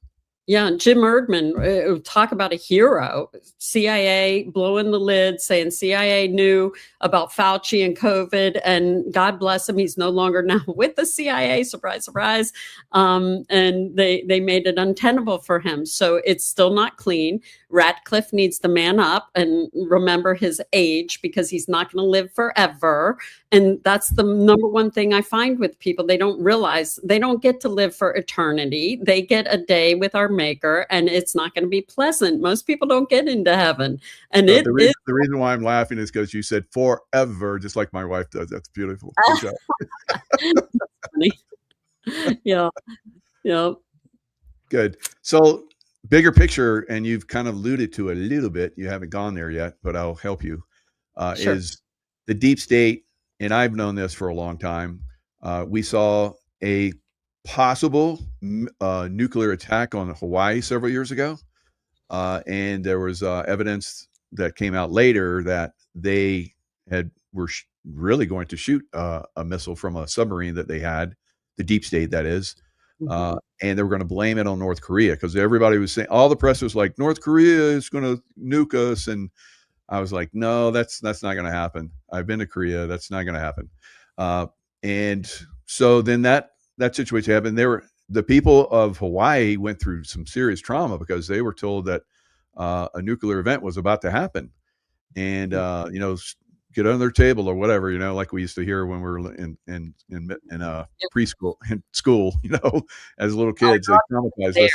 Yeah, Jim Erdman, talk about a hero. CIA blowing the lid, saying CIA knew about Fauci and COVID, and God bless him, he's no longer now with the CIA. Surprise, surprise. And they made it untenable for him. So it's still not clean. Ratcliffe needs to man up and remember his age, because he's not going to live forever. And that's the number one thing I find with people. They don't realize they don't get to live for eternity. They get a day with our Maker, and it's not going to be pleasant. Most people don't get into heaven. And the reason why I'm laughing is because you said forever, just like my wife does. That's beautiful. Good job. Funny. Yeah. Good. So, bigger picture, and you've kind of alluded to it a little bit. You haven't gone there yet, but I'll help you. Sure. Is the deep state, and I've known this for a long time. We saw a possible nuclear attack on Hawaii several years ago, and there was evidence that came out later that they were really going to shoot a missile from a submarine that they had, the deep state, that is. And they were going to blame it on North Korea, because everybody was saying, all the press was like, North Korea is going to nuke us. And I was like, no, that's not going to happen. I've been to Korea. That's not going to happen. And so then that situation happened. The people of Hawaii went through some serious trauma because they were told that a nuclear event was about to happen. And, get under their table or whatever, like we used to hear when we were in preschool, in school, as little kids. They traumatized us.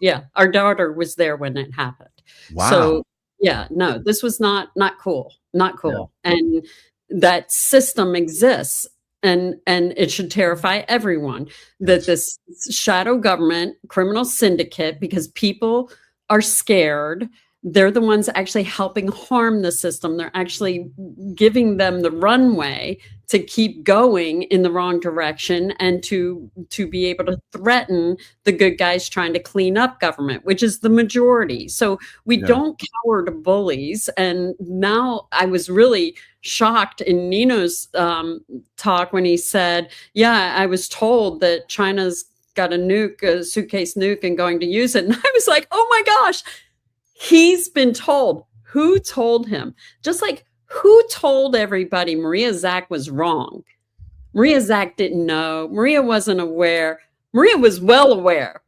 Yeah, our daughter was there when it happened. Wow. So yeah, no, this was not cool, not cool. Yeah. And that system exists, and it should terrify everyone. That this shadow government, criminal syndicate, because people are scared. They're the ones actually helping harm the system. They're actually giving them the runway to keep going in the wrong direction, and to be able to threaten the good guys trying to clean up government, which is the majority. So we don't cower to bullies. And now I was really shocked in Nino's talk when he said, yeah, I was told that China's got a suitcase nuke and going to use it. And I was like, oh my gosh. He's been told. Who told him? Just like who told everybody Maria Zack was wrong? Maria Zack didn't know. Maria wasn't aware. Maria was well aware.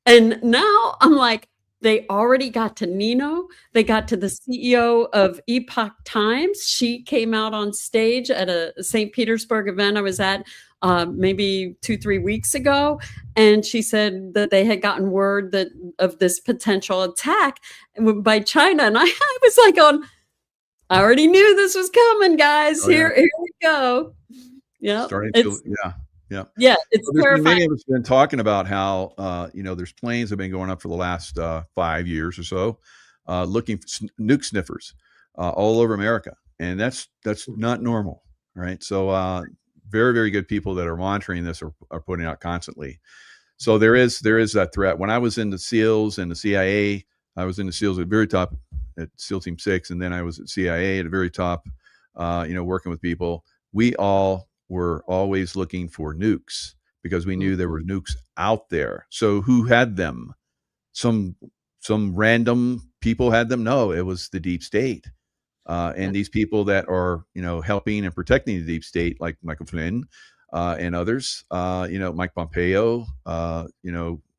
And now I'm like, they already got to Nino. They got to the CEO of Epoch Times. She came out on stage at a St. Petersburg event I was at maybe 2-3 weeks ago. And she said that they had gotten word of this potential attack by China. And I was like, I already knew this was coming, guys. Here we go. Yeah. Yeah, it's terrifying. Many of us have been talking about how, there's planes have been going up for the last 5 years or so, looking for nuke sniffers all over America. And that's not normal, right? So very, very good people that are monitoring this are putting out constantly. So there is that threat. When I was in the SEALs and the CIA, I was in the SEALs at the very top at SEAL Team 6, and then I was at CIA at the very top, working with people. we all were always looking for nukes because we knew there were nukes out there. So who had them? Some random people had them? No, it was the deep state. And these people that are, helping and protecting the deep state, like Michael Flynn and others, Mike Pompeo,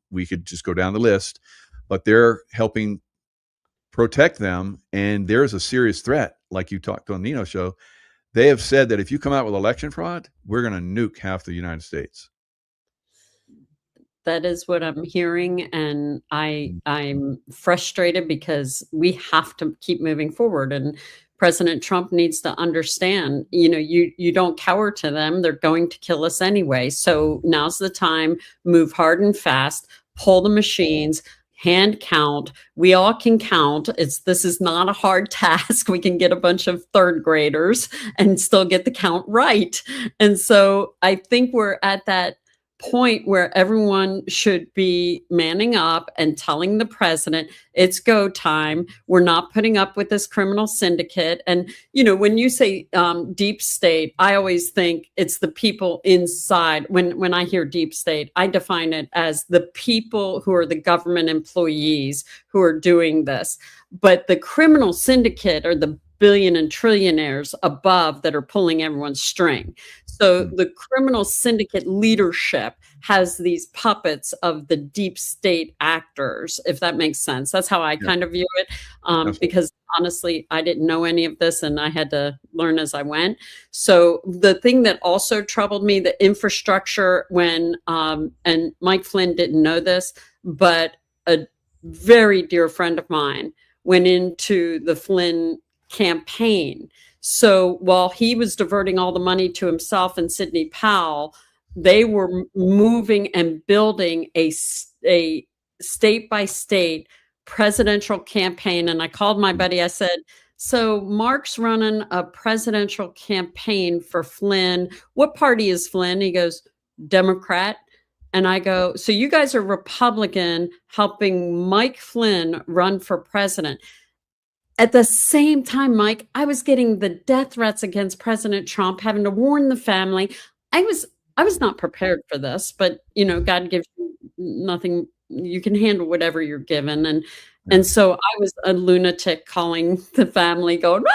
we could just go down the list, but they're helping protect them. And there's a serious threat, like you talked on Nino's show. They have said that if you come out with election fraud, we're going to nuke half the United States. That is what I'm hearing, and I'm frustrated because we have to keep moving forward. And President Trump needs to understand, you don't cower to them. They're going to kill us anyway. So now's the time. Move hard and fast. Pull the machines. Hand count. We all can count. This is not a hard task. We can get a bunch of third graders and still get the count right. And so I think we're at that point where everyone should be manning up and telling the president it's go time. We're not putting up with this criminal syndicate. And, when you say deep state, I always think it's the people inside. When I hear deep state, I define it as the people who are the government employees who are doing this. But the criminal syndicate are the billion and trillionaires above that are pulling everyone's string. So the criminal syndicate leadership has these puppets of the deep state actors, if that makes sense. That's how I kind of view it, because honestly, I didn't know any of this and I had to learn as I went. So the thing that also troubled me, the infrastructure when, and Mike Flynn didn't know this, but a very dear friend of mine went into the Flynn campaign. So while he was diverting all the money to himself and Sidney Powell, they were moving and building a state by state presidential campaign. And I called my buddy. I said, so Mark's running a presidential campaign for Flynn. What party is Flynn? He goes, Democrat. And I go, so you guys are Republican helping Mike Flynn run for president. At the same time, Mike, I was getting the death threats against President Trump, having to warn the family. I was not prepared for this, but God gives you nothing. You can handle whatever you're given. And so I was a lunatic calling the family going,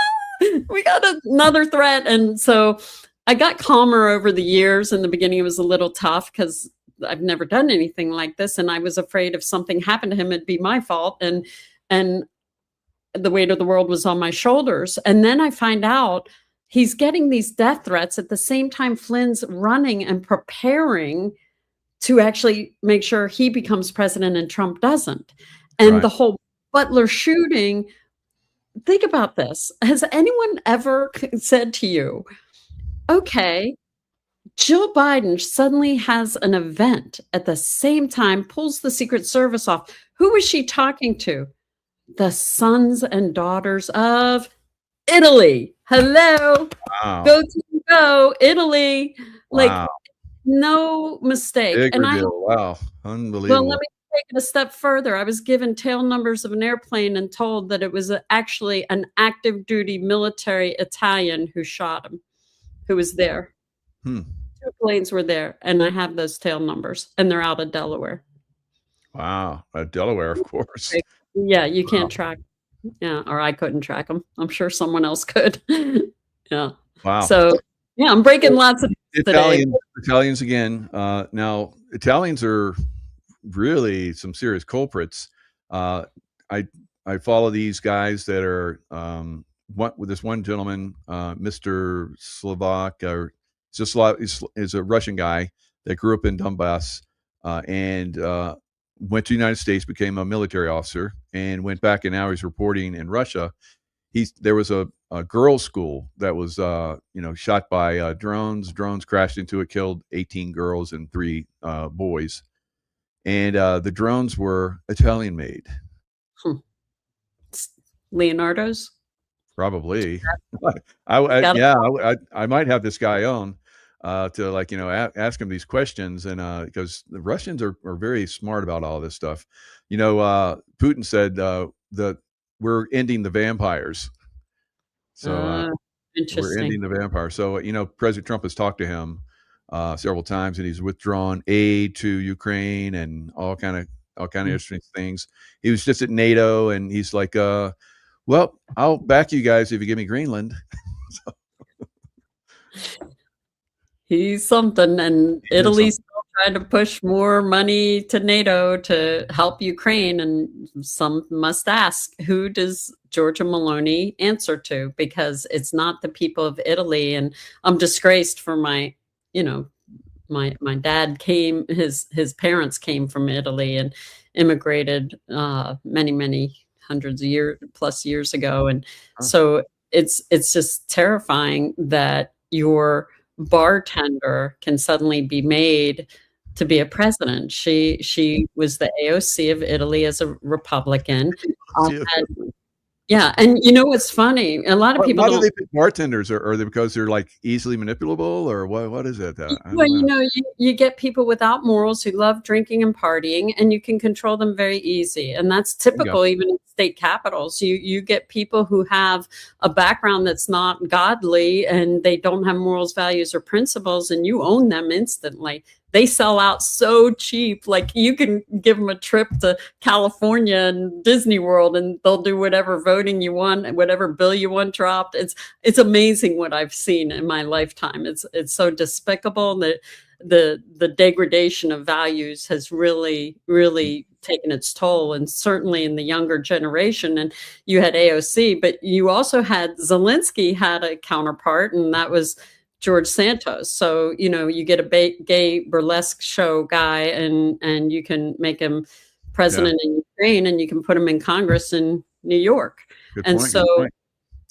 we got another threat. And so I got calmer over the years. In the beginning, it was a little tough because I've never done anything like this. And I was afraid if something happened to him, it'd be my fault. And the weight of the world was on my shoulders. And then I find out he's getting these death threats at the same time Flynn's running and preparing to actually make sure he becomes president and Trump doesn't. And the whole Butler shooting, think about this. Has anyone ever said to you, okay, Jill Biden suddenly has an event at the same time, pulls the Secret Service off. Who was she talking to? The sons and daughters of Italy. Hello. Wow. Go, Italy. Like, no mistake. Bigger deal. Wow. Unbelievable. Well, let me take it a step further. I was given tail numbers of an airplane and told that it was actually an active duty military Italian who shot him, who was there. 2 planes were there, and I have those tail numbers, and they're out of Delaware. Wow. Delaware, of course. Yeah, you can't track. Yeah, or I couldn't track them. I'm sure someone else could. Yeah. Wow. So, yeah, I'm breaking lots of Italians again. Now, Italians are really some serious culprits. I follow these guys that are with this one gentleman, Mr. Slovak, or is a Russian guy that grew up in Donbass and went to the United States, became a military officer, and went back, and now he's reporting in Russia. There was a girls' school that was shot by drones. Drones crashed into it, killed 18 girls and 3 boys, and the drones were Italian made. Leonardo's? Probably. I might have this guy on to ask him these questions, and because the Russians are very smart about all this stuff. Putin said that we're ending the vampires. So We're Interesting. ending the vampire. So, President Trump has talked to him several times, and he's withdrawn aid to Ukraine and all kind of interesting things. He was just at NATO, and he's like, well, I'll back you guys if you give me Greenland. He's something, and Italy's still trying to push more money to NATO to help Ukraine. And some must ask, who does Giorgia Meloni answer to? Because it's not the people of Italy. And I'm disgraced for my dad came, his parents came from Italy and immigrated many hundreds of years ago. And so it's just terrifying that your bartender can suddenly be made to be a president. She was the AOC of Italy as a Republican. Yeah, and what's funny? A lot of people. Why do they pick bartenders? Are they because they're like easily manipulable, or what is it? Well, you get people without morals who love drinking and partying, and you can control them very easy. And that's typical even in state capitals. You get people who have a background that's not godly, and they don't have morals, values, or principles, and you own them instantly. They sell out so cheap. Like, you can give them a trip to California and Disney World, and they'll do whatever voting you want, whatever bill you want dropped. It's amazing what I've seen in my lifetime. It's so despicable that the degradation of values has really taken its toll, and certainly in the younger generation. And you had AOC, but you also had Zelensky had a counterpart, and that was George Santos. So, you get a gay burlesque show guy, and you can make him president in Ukraine, and you can put him in Congress in New York. And so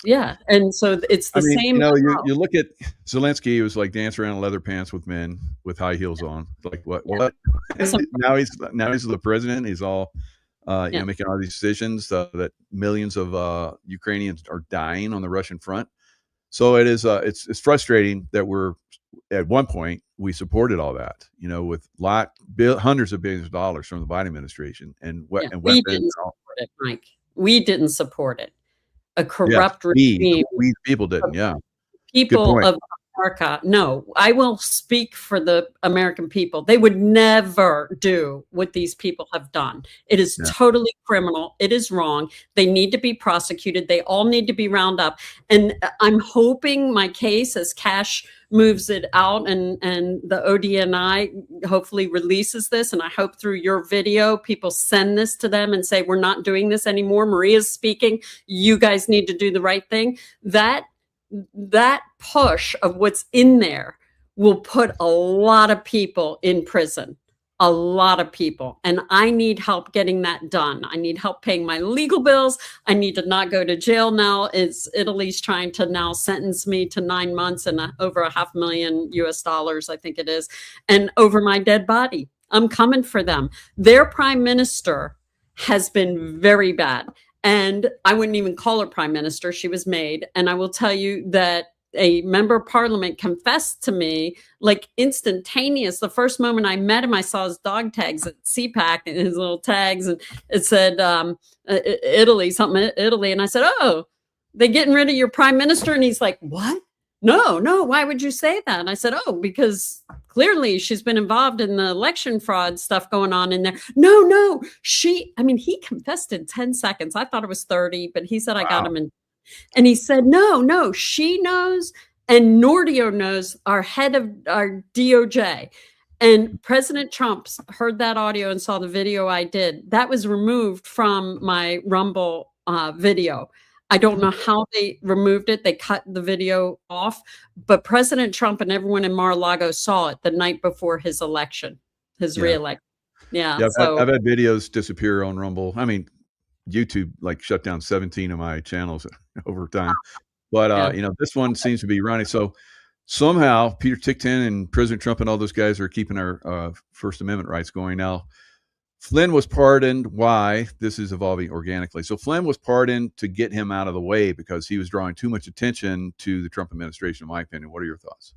it's the same. You look at Zelensky, he was like dancing around in leather pants with men with high heels on. Like, what? now he's the president. He's all making all these decisions that millions of Ukrainians are dying on the Russian front. So it is. It's frustrating that we're at one point we supported all that, with hundreds of billions of dollars from the Biden administration and weapons. We didn't support it, Mike. We didn't support it. A corrupt regime. We people didn't. Yeah. People of America. No, I will speak for the American people. They would never do what these people have done. It is totally criminal. It is wrong. They need to be prosecuted. They all need to be round up. And I'm hoping my case, as Cash moves it out and the ODNI hopefully releases this, and I hope through your video people send this to them and say, we're not doing this anymore. Maria's speaking. You guys need to do the right thing. That push of what's in there will put a lot of people in prison, a lot of people. And I need help getting that done. I need help paying my legal bills. I need to not go to jail now. Italy's trying to now sentence me to 9 months and over $500,000 US, I think it is, and over my dead body. I'm coming for them. Their prime minister has been very bad. And I wouldn't even call her prime minister. She was made. And I will tell you that a member of parliament confessed to me, like, instantaneous. The first moment I met him, I saw his dog tags at CPAC and his little tags, and it said Italy, something Italy. And I said, oh, they getting rid of your prime minister? And he's like, what? No, why would you say that? And I said, oh, because clearly she's been involved in the election fraud stuff going on in there. No, he confessed in 10 seconds. I thought it was 30, but he said, I got him in. And he said, no, she knows, and Nordio knows, our head of our DOJ. And President Trump heard that audio and saw the video I did. That was removed from my Rumble video. I don't know how they removed it. They cut the video off, but President Trump and everyone in Mar-a-Lago saw it the night before his election, his reelection. Yeah. I've had videos disappear on Rumble. I mean, YouTube shut down 17 of my channels over time, but this one seems to be running. So somehow Peter Tickton and President Trump and all those guys are keeping our First Amendment rights going. Now, Flynn was pardoned. Why? This is evolving organically. So Flynn was pardoned to get him out of the way because he was drawing too much attention to the Trump administration, in my opinion. What are your thoughts?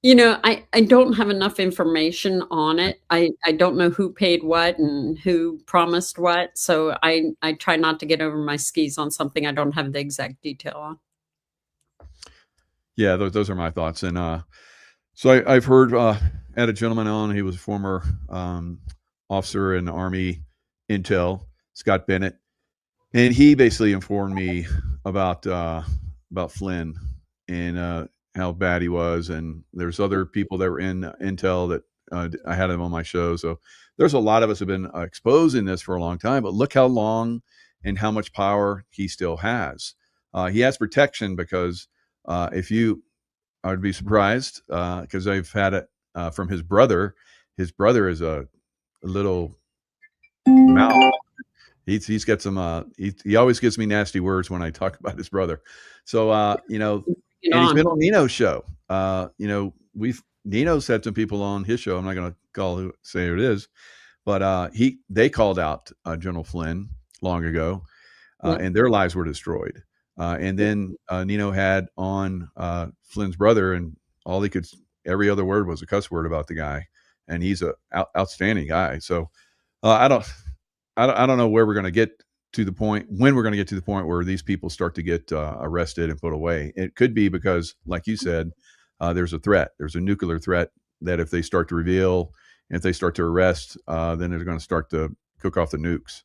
I don't have enough information on it. I don't know who paid what and who promised what. So I try not to get over my skis on something I don't have the exact detail on. Yeah, those are my thoughts. And so I've heard had a gentleman on. He was a former officer in the Army Intel, Scott Bennett, and he basically informed me about Flynn and how bad he was. And there's other people that were in Intel that I had him on my show. So there's a lot of us have been exposing this for a long time. But look how long and how much power he still has. He has protection because if you, I would be surprised because I've had it from his brother. His brother is a little mouth. He's got some. He always gives me nasty words when I talk about his brother. So and he's been on Nino's show. Nino's had some people on his show. I'm not going to say who it is, but they called out General Flynn long ago, and their lives were destroyed. And then Nino had on Flynn's brother, and every other word was a cuss word about the guy, and he's a outstanding guy. So I don't know where we're going to get to the point, when we're going to get to the point where these people start to get arrested and put away. It could be because, like you said, there's a threat. There's a nuclear threat that if they start to reveal, if they start to arrest, then they're going to start to cook off the nukes.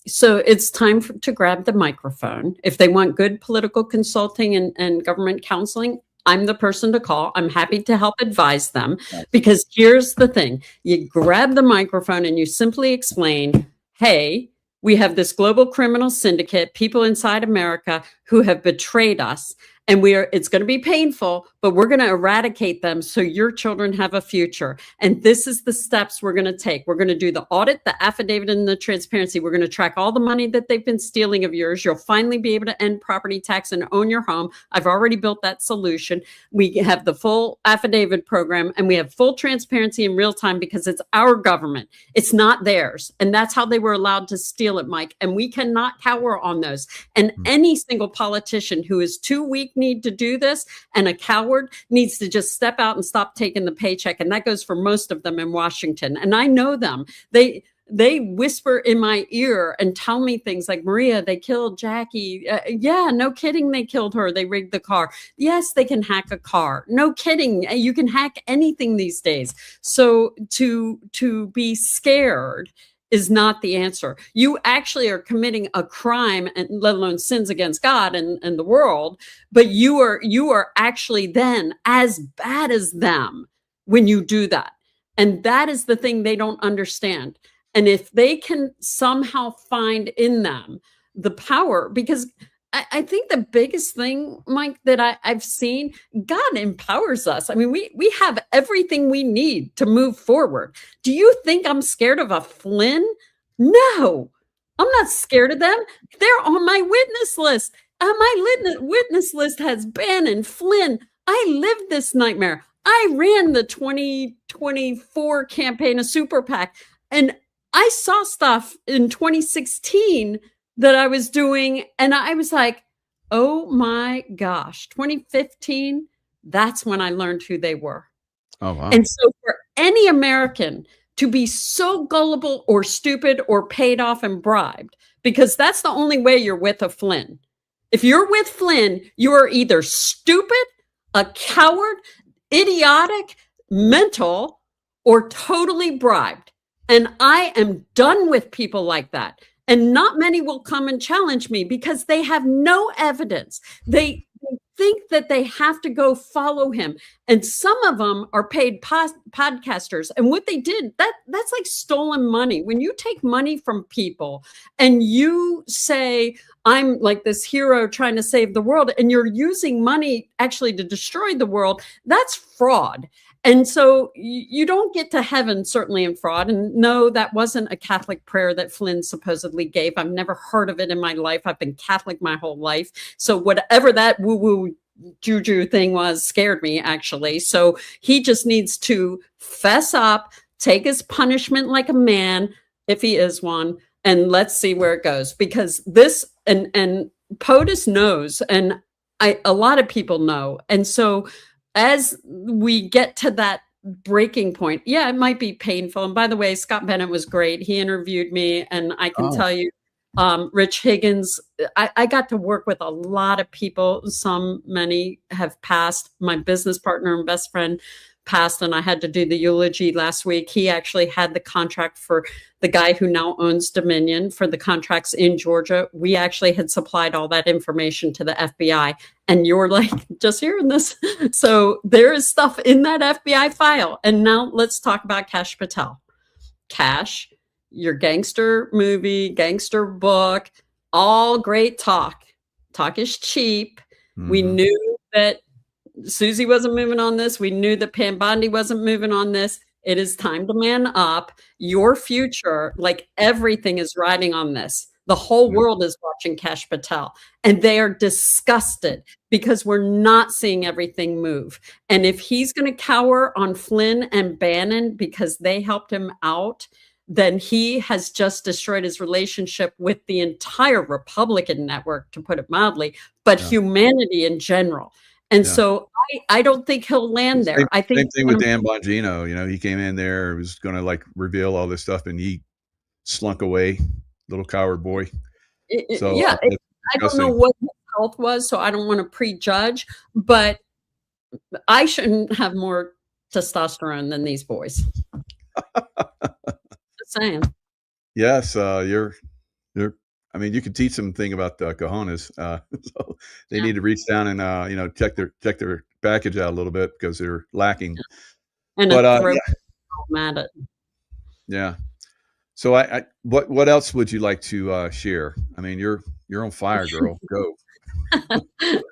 So it's time to grab the microphone. If they want good political consulting and government counseling, I'm the person to call. I'm happy to help advise them, because here's the thing. You grab the microphone and you simply explain, hey, we have this global criminal syndicate, people inside America who have betrayed us. And it's going to be painful, but we're going to eradicate them so your children have a future. And this is the steps we're going to take. We're going to do the audit, the affidavit, and the transparency. We're going to track all the money that they've been stealing of yours. You'll finally be able to end property tax and own your home. I've already built that solution. We have the full affidavit program, and we have full transparency in real time because it's our government. It's not theirs. And that's how they were allowed to steal it, Mike. And we cannot cower on those. And any single politician who is too weak need to do this, and a coward needs to just step out and stop taking the paycheck. And that goes for most of them in Washington. And I know them. They whisper in my ear and tell me things like, Maria, they killed Jackie. Yeah, no kidding. They killed her. They rigged the car. Yes, they can hack a car. No kidding. You can hack anything these days. So to be scared is not the answer. You actually are committing a crime, and let alone sins against God and the world, but you are actually then as bad as them when you do that. And that is the thing they don't understand. And if they can somehow find in them the power, because I think the biggest thing, Mike, that I've seen, God empowers us. I mean, we have everything we need to move forward. Do you think I'm scared of a Flynn? No, I'm not scared of them. They're on my witness list. My witness list has Bannon, Flynn. I lived this nightmare. I ran the 2024 campaign, a super PAC, and I saw stuff in 2016 that I was doing, and I was like, oh my gosh, 2015, that's when I learned who they were. Oh, wow. And so for any American to be so gullible or stupid or paid off and bribed, because that's the only way you're with a Flynn. If you're with Flynn, you are either stupid, a coward, idiotic, mental, or totally bribed. And I am done with people like that. And not many will come and challenge me because they have no evidence. They think that they have to go follow him. And some of them are paid podcasters. And what they did, that's like stolen money. When you take money from people and you say, I'm like this hero trying to save the world, and you're using money actually to destroy the world, that's fraud. And so you don't get to heaven, certainly in fraud. And no, that wasn't a Catholic prayer that Flynn supposedly gave. I've never heard of it in my life. I've been Catholic my whole life. So whatever that woo-woo juju thing was scared me, actually. So he just needs to fess up, take his punishment like a man, if he is one, and let's see where it goes. Because this, and POTUS knows, and a lot of people know. And so as we get to that breaking point, yeah, it might be painful. And by the way, Scott Bennett was great. He interviewed me, and I can tell you, Rich Higgins. I got to work with a lot of people. Many have passed. My business partner and best friend passed, and I had to do the eulogy last week. He actually had the contract for the guy who now owns Dominion for the contracts in Georgia. We actually had supplied all that information to the FBI. And you're like, just hearing this. So there is stuff in that FBI file. And now let's talk about Kash Patel. Kash, your gangster movie, gangster book, all great talk. Talk is cheap. Mm-hmm. We knew that Susie wasn't moving on this. We knew that Pam Bondi wasn't moving on this. It is time to man up. Your future, like everything, is riding on this. The whole world is watching Kash Patel, and they are disgusted because we're not seeing everything move. And if he's going to cower on Flynn and Bannon because they helped him out, then he has just destroyed his relationship with the entire Republican network, to put it mildly, but humanity in general. And so I don't think he'll land there. I think same thing with Dan Bongino. You know, he came in there, was going to like reveal all this stuff, and he slunk away, little coward boy. I don't know what his health was, so I don't want to prejudge, but I shouldn't have more testosterone than these boys. Just saying. Yes, you're. I mean, you could teach them a thing about cojones. So they need to reach down and check their package out a little bit because they're lacking. And but mad at. Yeah. So what else would you like to share? I mean, you're on fire, girl. Go.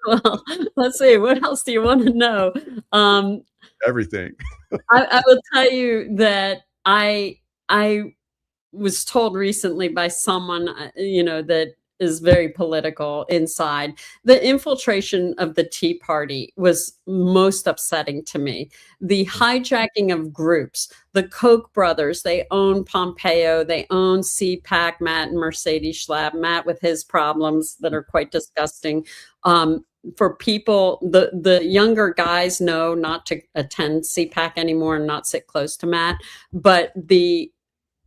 Well, let's see. What else do you want to know? Everything. I will tell you that I was told recently by someone, that is very political inside. The infiltration of the Tea Party was most upsetting to me. The hijacking of groups, the Koch brothers, they own Pompeo, they own CPAC, Matt and Mercedes Schlapp, Matt with his problems that are quite disgusting. For people, the younger guys know not to attend CPAC anymore and not sit close to Matt, but the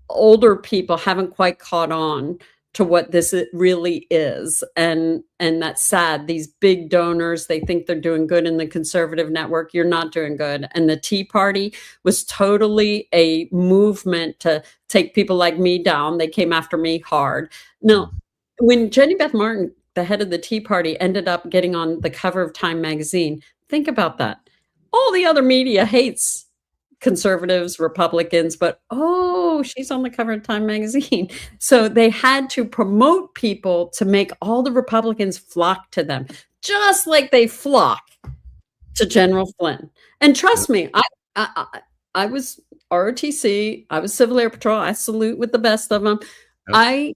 older people haven't quite caught on to what this really is. And that's sad. These big donors, they think they're doing good in the conservative network. You're not doing good. And the Tea Party was totally a movement to take people like me down. They came after me hard. Now, when Jenny Beth Martin, the head of the Tea Party, ended up getting on the cover of Time magazine, think about that. All the other media hates conservatives, Republicans, but she's on the cover of Time magazine. So they had to promote people to make all the Republicans flock to them, just like they flock to General Flynn. And trust me, I was ROTC, I was Civil Air Patrol, I salute with the best of them. Yep.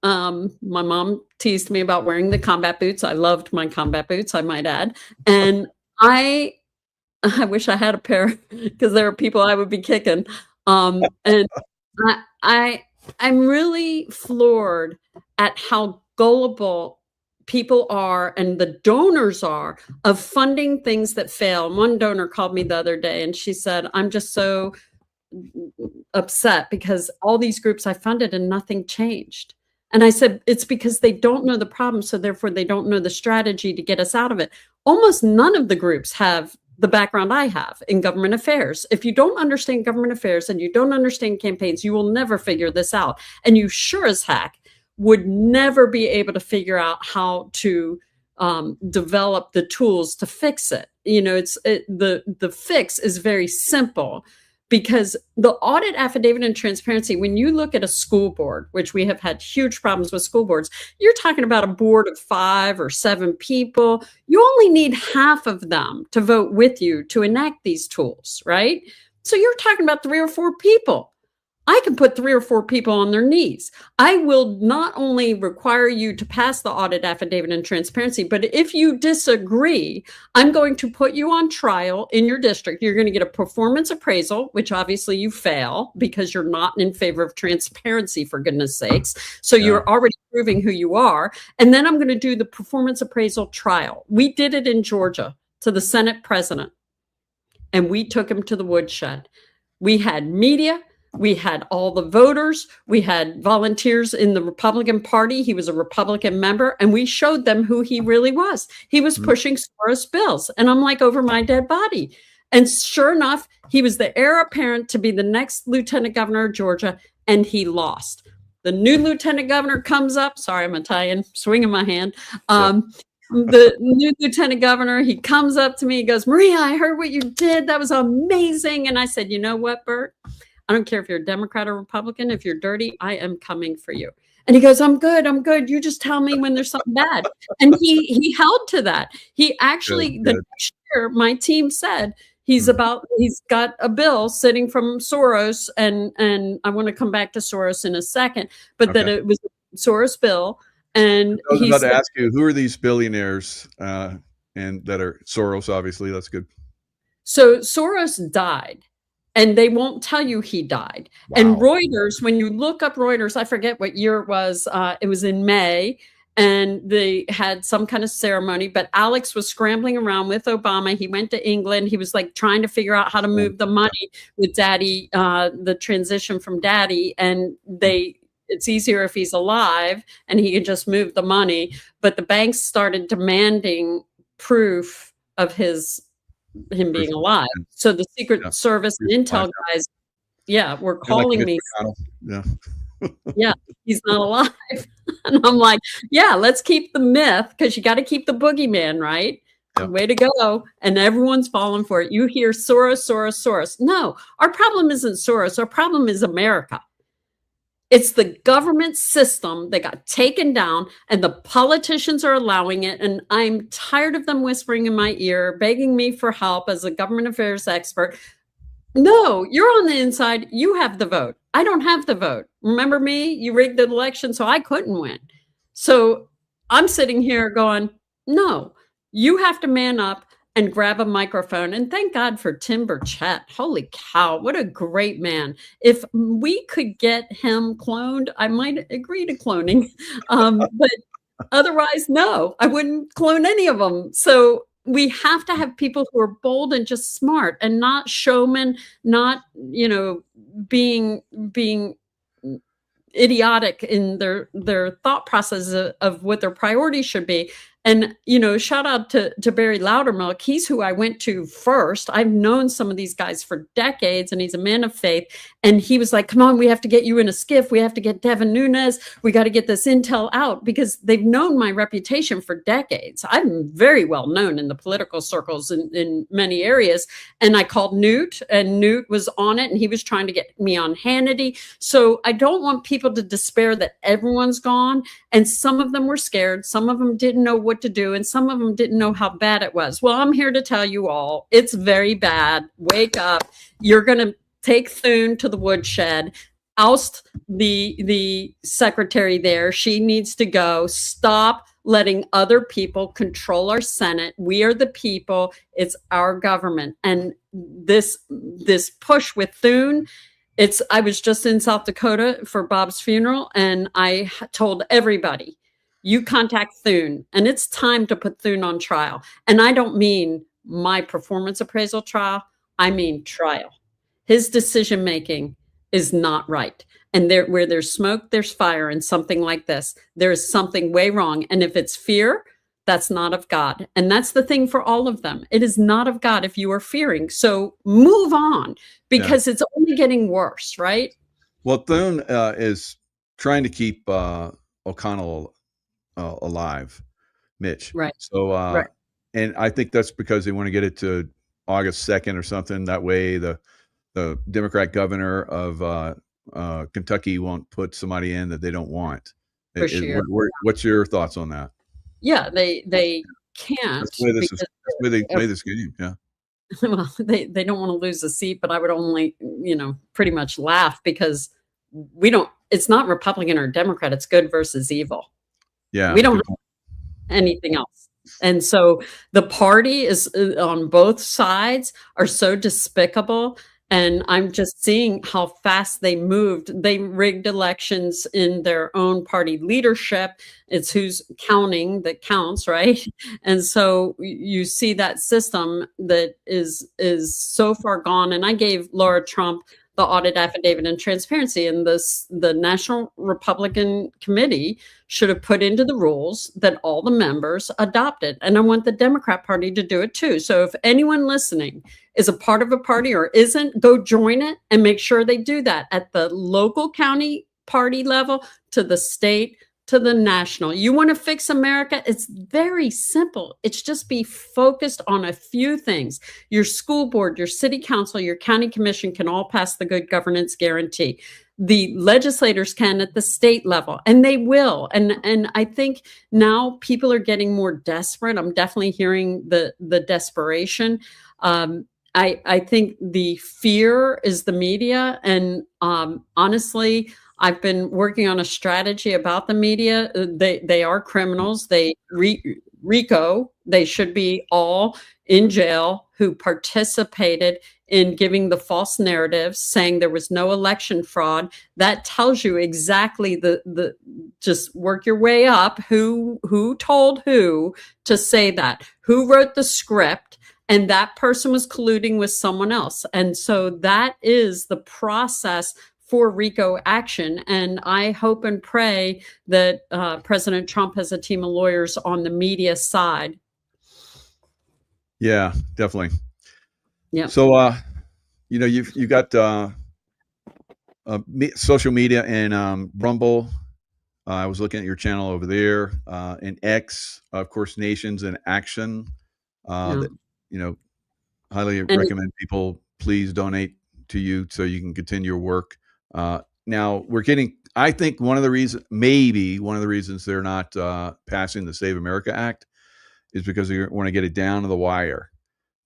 My mom teased me about wearing the combat boots. I loved my combat boots, I might add. And I wish I had a pair because there are people I would be kicking. And I'm really floored at how gullible people are and the donors are of funding things that fail. And one donor called me the other day and she said, I'm just so upset because all these groups I funded and nothing changed. And I said, it's because they don't know the problem. So therefore they don't know the strategy to get us out of it. Almost none of the groups have the background I have in government affairs. If you don't understand government affairs and you don't understand campaigns, you will never figure this out. And you sure as heck would never be able to figure out how to develop the tools to fix it. The fix is very simple. Because the audit affidavit and transparency, when you look at a school board, which we have had huge problems with school boards, you're talking about a board of 5 or 7 people. You only need half of them to vote with you to enact these tools, right? So you're talking about 3 or 4 people. I can put 3 or 4 people on their knees. I will not only require you to pass the audit affidavit and transparency, but if you disagree, I'm going to put you on trial in your district. You're going to get a performance appraisal, which obviously you fail because you're not in favor of transparency, for goodness sakes. So you're already proving who you are. And then I'm going to do the performance appraisal trial. We did it in Georgia to the Senate president, and we took him to the woodshed. We had media. We had all the voters. We had volunteers in the Republican Party. He was a Republican member, and we showed them who he really was. He was pushing Soros bills, and I'm like, over my dead body. And sure enough, he was the heir apparent to be the next lieutenant governor of Georgia, and he lost. The new lieutenant governor comes up. Sorry, I'm Italian, swinging my hand. The new lieutenant governor, he comes up to me, he goes, Maria, I heard what you did. That was amazing. And I said, you know what, Bert? I don't care if you're a Democrat or Republican. If you're dirty, I am coming for you. And he goes, I'm good. I'm good. You just tell me when there's something bad. And he held to that. He actually, the next year, my team said, he's got a bill sitting from Soros, and I want to come back to Soros in a second, but that it was a Soros bill. And I was about to ask you, who are these billionaires and that are Soros, obviously? That's good. So Soros died, and they won't tell you he died. Wow. And Reuters, when you look up Reuters, I forget what year it was in May, and they had some kind of ceremony, but Alex was scrambling around with Obama. He went to England. He was like trying to figure out how to move the money with Daddy, the transition from Daddy, and it's easier if he's alive and he can just move the money. But the banks started demanding proof of him being alive. So the Secret Service and Intel guys, were calling me. Yeah, he's not alive. And I'm like, let's keep the myth, because you got to keep the boogeyman, right? Yep. Way to go. And everyone's falling for it. You hear Soros, Soros, Soros. No, our problem isn't Soros. Our problem is America. It's the government system that got taken down, and the politicians are allowing it. And I'm tired of them whispering in my ear, begging me for help as a government affairs expert. No, you're on the inside. You have the vote. I don't have the vote. Remember me? You rigged the election, so I couldn't win. So I'm sitting here going, no, you have to man up and grab a microphone. And thank God for Tim Burchett. Holy cow, what a great man. If we could get him cloned, I might agree to cloning. But otherwise, no, I wouldn't clone any of them. So we have to have people who are bold and just smart, and not showmen, not, being idiotic in their thought process of what their priorities should be. And, shout out to Barry Loudermilk. He's who I went to first. I've known some of these guys for decades, and he's a man of faith. And he was like, come on, we have to get you in a skiff. We have to get Devin Nunes. We got to get this intel out, because they've known my reputation for decades. I'm very well known in the political circles in many areas. And I called Newt, and Newt was on it, and he was trying to get me on Hannity. So I don't want people to despair that everyone's gone. And some of them were scared. Some of them didn't know what to do, and some of them didn't know how bad it was. Well, I'm here to tell you all, it's very bad. Wake up. You're going to take Thune to the woodshed, oust the secretary there. She needs to go. Stop letting other people control our Senate. We are the people. It's our government. And this push with Thune, I was just in South Dakota for Bob's funeral, and I told everybody, you contact Thune, and it's time to put Thune on trial. And I don't mean my performance appraisal trial. I mean trial. His decision-making is not right. And where there's smoke, there's fire. And something like this, there is something way wrong. And if it's fear, that's not of God. And that's the thing for all of them. It is not of God if you are fearing. So move on, because it's only getting worse, right? Well, Thune is trying to keep O'Connell alive, Mitch. Right. So, and I think that's because they want to get it to August 2nd or something. That way the Democrat governor of Kentucky won't put somebody in that they don't want. For sure. What's your thoughts on that? Yeah, they can't. That's the way they play this game. Yeah. Well, they don't want to lose a seat, but I would only, pretty much laugh, because it's not Republican or Democrat. It's good versus evil. Yeah. We don't have anything else. And so the party is on both sides are so despicable. And I'm just seeing how fast they moved. They rigged elections in their own party leadership. It's who's counting that counts, right? And so you see that system that is so far gone. And I gave Laura Trump the audit affidavit and transparency. And the National Republican Committee should have put into the rules that all the members adopted. And I want the Democrat Party to do it too. So if anyone listening is a part of a party or isn't, go join it and make sure they do that at the local county party level to the state to the national. You want to fix America? It's very simple. It's just be focused on a few things. Your school board, your city council, your county commission can all pass the good governance guarantee. The legislators can at the state level, and they will. And I think now people are getting more desperate. I'm definitely hearing the desperation. I think the fear is the media. And honestly, I've been working on a strategy about the media. They are criminals. RICO, they should be all in jail who participated in giving the false narratives, saying there was no election fraud. That tells you exactly just work your way up, who told who to say that, who wrote the script, and that person was colluding with someone else. And so that is the process for RICO action. And I hope and pray that President Trump has a team of lawyers on the media side. Yeah, definitely. Yeah. So, you've got social media and Rumble. I was looking at your channel over there, and X, of course, Nations in Action. That, highly recommend people please donate to you so you can continue your work. Now I think one of the reasons they're not passing the Save America Act is because they want to get it down to the wire.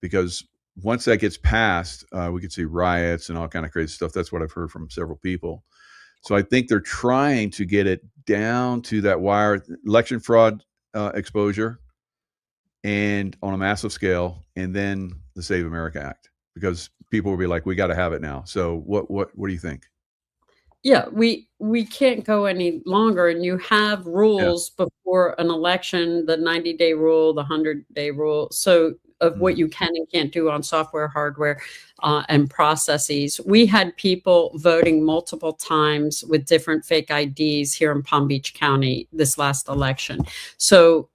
Because once that gets passed, we could see riots and all kind of crazy stuff. That's what I've heard from several people. So I think they're trying to get it down to that wire, election fraud exposure, and on a massive scale, and then the Save America Act, because people will be like, we got to have it now. So what do you think? Yeah, we can't go any longer. And you have rules before an election, the 90-day rule, the 100-day rule. So of what you can and can't do on software, hardware, and processes. We had people voting multiple times with different fake IDs here in Palm Beach County this last election. So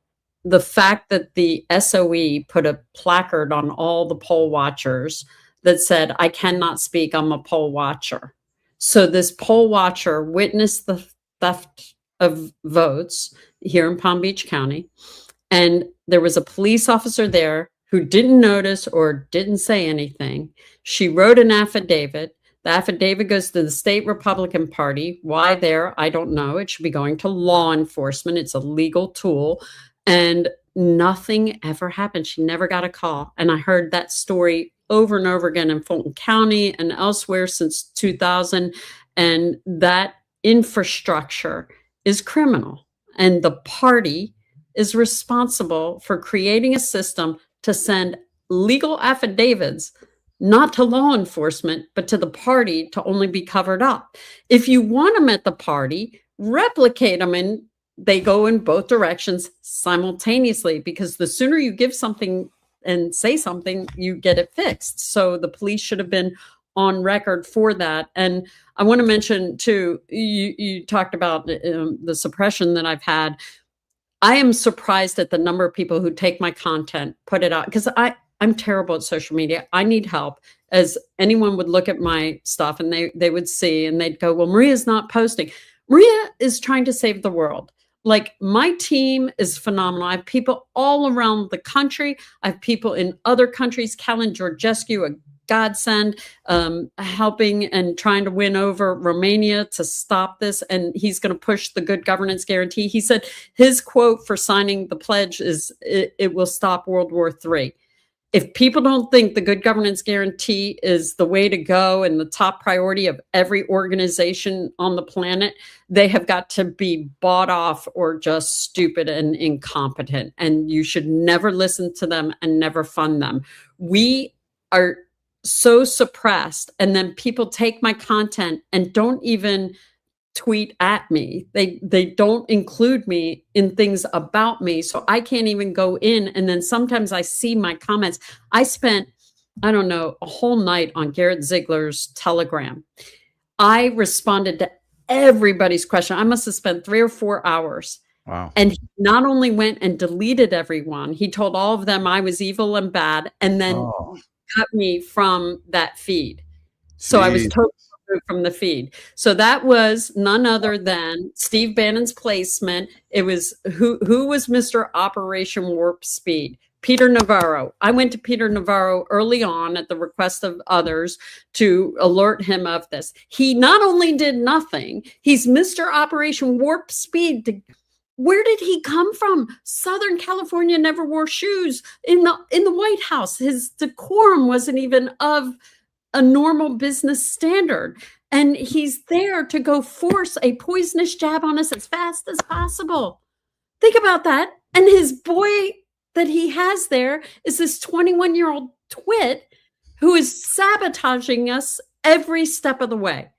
the fact that the SOE put a placard on all the poll watchers that said, I cannot speak, I'm a poll watcher. So this poll watcher witnessed the theft of votes here in Palm Beach County. And there was a police officer there who didn't notice or didn't say anything. She wrote an affidavit. The affidavit goes to the state Republican Party. Why there? I don't know. It should be going to law enforcement. It's a legal tool. And nothing ever happened. She never got a call. And I heard that story over and over again in Fulton County and elsewhere since 2000. And that infrastructure is criminal. And the party is responsible for creating a system to send legal affidavits, not to law enforcement, but to the party to only be covered up. If you want them at the party, replicate them, and they go in both directions simultaneously, because the sooner you give something and say something, you get it fixed. So the police should have been on record for that. And I want to mention too, you talked about the suppression that I've had. I am surprised at the number of people who take my content, put it out, because I'm terrible at social media. I need help. As anyone would look at my stuff and they would see and they'd go, well, Maria's not posting. Maria is trying to save the world. Like, my team is phenomenal. I have people all around the country. I have people in other countries. Callan Georgescu, a godsend, helping and trying to win over Romania to stop this. And he's going to push the good governance guarantee. He said his quote for signing the pledge is, it will stop World War III. If people don't think the good governance guarantee is the way to go and the top priority of every organization on the planet, they have got to be bought off or just stupid and incompetent. And you should never listen to them and never fund them. We are so suppressed. And then people take my content and don't even tweet at me. They don't include me in things about me. So I can't even go in. And then sometimes I see my comments. I spent I don't know, a whole night on Garrett Ziegler's Telegram. I responded to everybody's question. I must have spent 3 or 4 hours. Wow. And he not only went and deleted everyone, he told all of them I was evil and bad, and then cut me from that feed. So I was totally removed from the feed. So that was none other than Steve Bannon's placement. It was who was Mr. Operation Warp Speed? Peter Navarro. I went to Peter Navarro early on at the request of others to alert him of this. He not only did nothing, he's Mr. Operation Warp Speed. Where did he come from? Southern California never wore shoes in the White House. His decorum wasn't even of a normal business standard. And he's there to go force a poisonous jab on us as fast as possible. Think about that. And his boy that he has there is this 21-year-old twit who is sabotaging us every step of the way.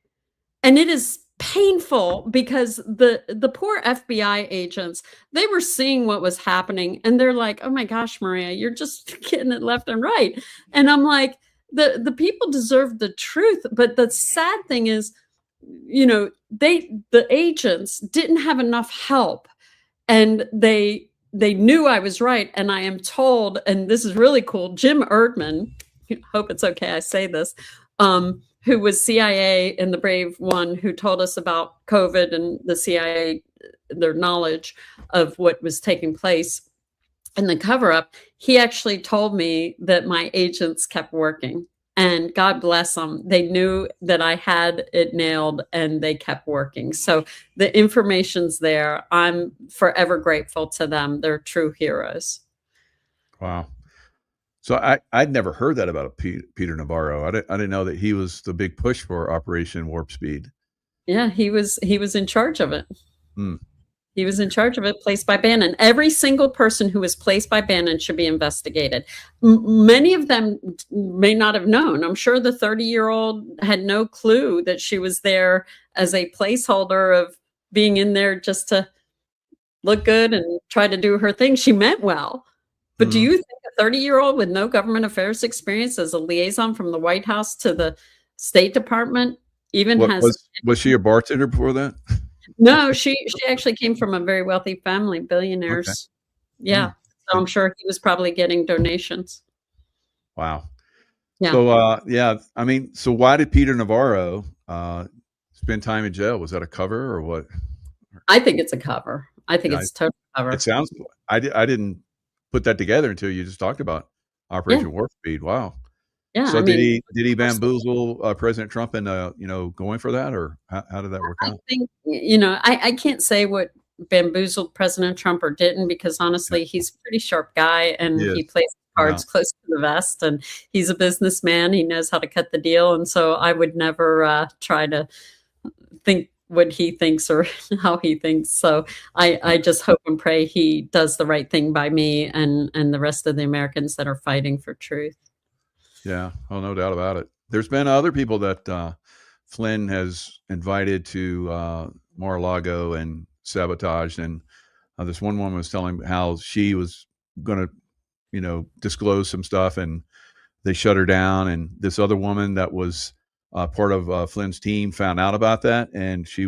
And it is painful because the poor FBI agents, they were seeing what was happening and they're like, oh my gosh, Maria, you're just getting it left and right. And I'm like, the people deserve the truth. But the sad thing is, you know, the agents didn't have enough help, and they knew I was right. And I am told, and this is really cool, Jim Erdman, hope it's okay I say this, who was CIA in the Brave One, who told us about COVID and the CIA, their knowledge of what was taking place in the cover-up. He actually told me that my agents kept working, and God bless them. They knew that I had it nailed and they kept working. So the information's there. I'm forever grateful to them. They're true heroes. Wow. So I'd neher heard that about Peter Navarro. I didn't know that he was the big push for Operation Warp Speed. Yeah, he was in charge of it. Hmm. He was in charge of it, placed by Bannon. Every single person who was placed by Bannon should be investigated. Many of them may not have known. I'm sure the 30-year-old had no clue that she was there as a placeholder of being in there just to look good and try to do her thing. She meant well. But do you think a 30-year-old with no government affairs experience as a liaison from the White House to the State Department was she a bartender before that? No, she actually came from a very wealthy family, billionaires. Okay. Yeah. So I'm sure he was probably getting donations. Wow. Yeah. So I mean, so why did Peter Navarro spend time in jail? Was that a cover or what? I think it's a cover. I think it's totally a cover. It sounds, I didn't put that together until you just talked about Operation Warp Speed. Wow. Yeah. So did he bamboozle President Trump into going for that, or how did that work out? I think I can't say what bamboozled President Trump or didn't, because honestly, he's a pretty sharp guy and he plays cards close to the vest, and he's a businessman. He knows how to cut the deal, and so I would never try to think what he thinks or how he thinks. So I just hope and pray he does the right thing by me and the rest of the Americans that are fighting for truth. Yeah, oh, no doubt about it. There's been other people that Flynn has invited to Mar-a-Lago and sabotaged. And this one woman was telling how she was going to, disclose some stuff, and they shut her down. And this other woman that was part of Flynn's team found out about that, and she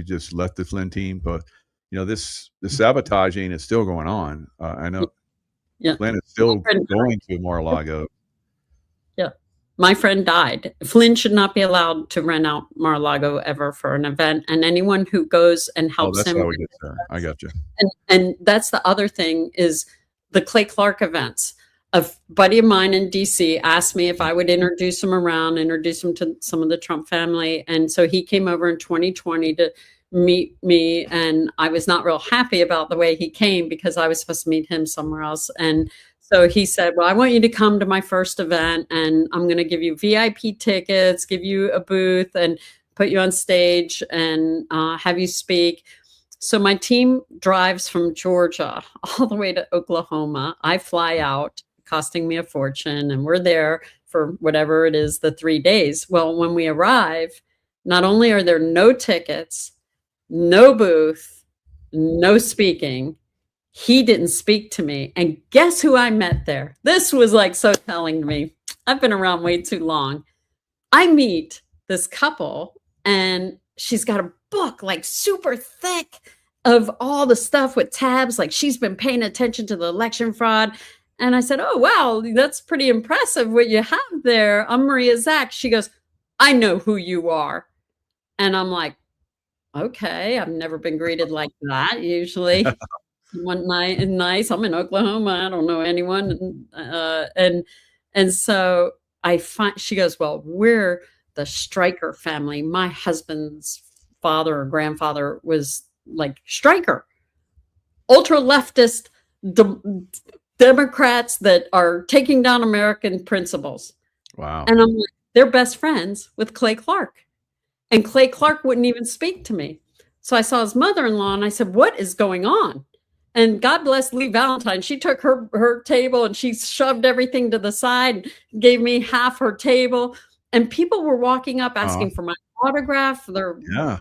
just left the Flynn team. But this sabotaging is still going on. I know Flynn is still going to Mar-a-Lago. Yeah. My friend died. Flynn should not be allowed to rent out Mar-a-Lago ever for an event. And anyone who goes and helps him. That's how we get there. I got you. And that's the other thing is the Clay Clark events. A buddy of mine in DC asked me if I would introduce him to some of the Trump family. And so he came over in 2020 to meet me. And I was not real happy about the way he came because I was supposed to meet him somewhere else. And so he said, well, I want you to come to my first event, and I'm going to give you VIP tickets, give you a booth, and put you on stage and have you speak. So my team drives from Georgia all the way to Oklahoma. I fly out, costing me a fortune, and we're there for whatever it is, the 3 days. Well, when we arrive, not only are there no tickets, no booth, no speaking, he didn't speak to me. And guess who I met there? This was like so telling to me. I've been around way too long. I meet this couple and she's got a book like super thick of all the stuff with tabs. Like she's been paying attention to the election fraud. And I said, oh, wow, that's pretty impressive what you have there. I'm Maria Zach. She goes, I know who you are. And I'm like, okay, I've never been greeted like that. Usually one night and nice. I'm in Oklahoma. I don't know anyone. And so she goes, well, we're the Stryker family. My husband's father or grandfather was like Stryker, ultra leftist Democrats that are taking down American principles. Wow. And I'm like, they're best friends with Clay Clark. And Clay Clark wouldn't even speak to me. So I saw his mother-in-law and I said, what is going on? And God bless Lee Valentine. She took her table and she shoved everything to the side, gave me half her table. And people were walking up asking for my autograph. They're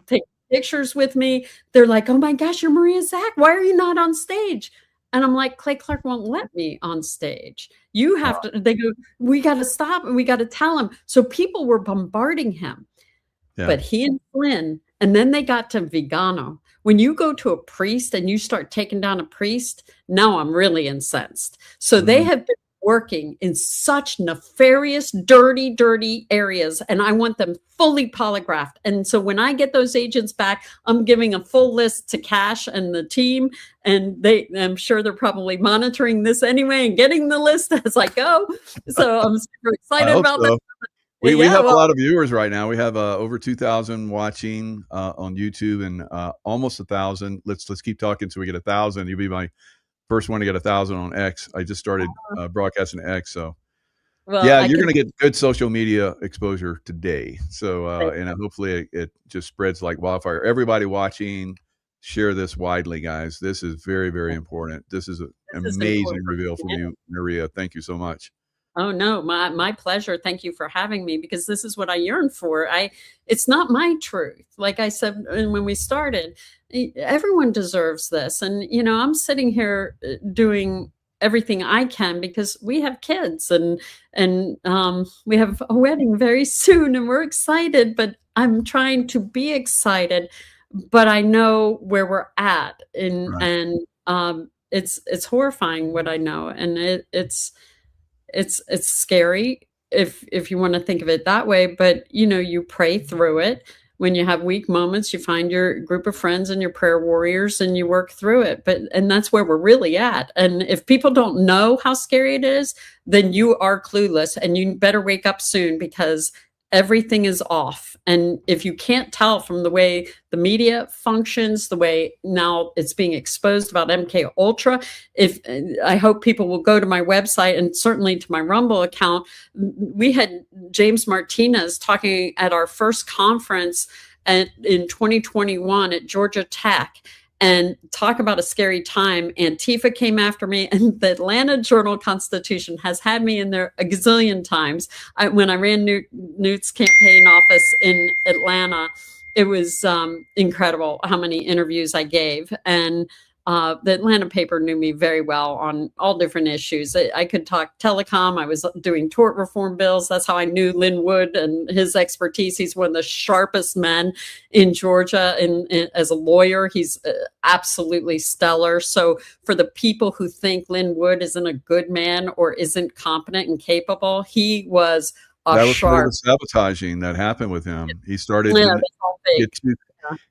taking pictures with me. They're like, oh my gosh, you're Maria Zach. Why are you not on stage? And I'm like, Clay Clark won't let me on stage. You have to, they go, we got to stop and we got to tell him. So people were bombarding him. Yeah. But he and Flynn, and then they got to Vigano. When you go to a priest and you start taking down a priest, now I'm really incensed. So they have been working in such nefarious, dirty areas, and I want them fully polygraphed. And so when I get those agents back, I'm giving a full list to Cash and the team, and I'm sure they're probably monitoring this anyway and getting the list as I go. So I'm super excited about that. We have a lot of viewers right now. We have over 2,000 watching on YouTube and almost 1,000. Let's keep talking until we get 1,000. You'll be my first one to get 1,000 on X. I just started broadcasting X, so yeah, you're going to get good social media exposure today. So and hopefully it just spreads like wildfire. Everybody watching, share this widely, guys. This is very, very important. This is an amazing reveal from you, Maria. Thank you so much. Oh, no, my pleasure. Thank you for having me, because this is what I yearn for. It's not my truth. Like I said when we started, everyone deserves this. And, you know, I'm sitting here doing everything I can because we have kids and we have a wedding very soon and we're excited, but I'm trying to be excited, but I know where we're at and it's horrifying what I know. And it's scary if you want to think of it that way, but you know, you pray through it. When you have weak moments, you find your group of friends and your prayer warriors and you work through it. And that's where we're really at. And if people don't know how scary it is, then you are clueless and you better wake up soon, because everything is off. And if you can't tell from the way the media functions, the way now it's being exposed about MK Ultra, I hope people will go to my website and certainly to my Rumble account. We had James Martinez talking at our first conference in 2021 at Georgia Tech, and talk about a scary time. Antifa came after me, and the Atlanta Journal-Constitution has had me in there a gazillion times. When I ran Newt's campaign office in Atlanta, it was incredible how many interviews I gave. And the Atlanta paper knew me very well on all different issues. I could talk telecom. I was doing tort reform bills. That's how I knew Lynn Wood and his expertise. He's one of the sharpest men in Georgia. And as a lawyer, he's absolutely stellar. So for the people who think Lynn Wood isn't a good man or isn't competent and capable, he was that was part of the sabotaging that happened with him. He started.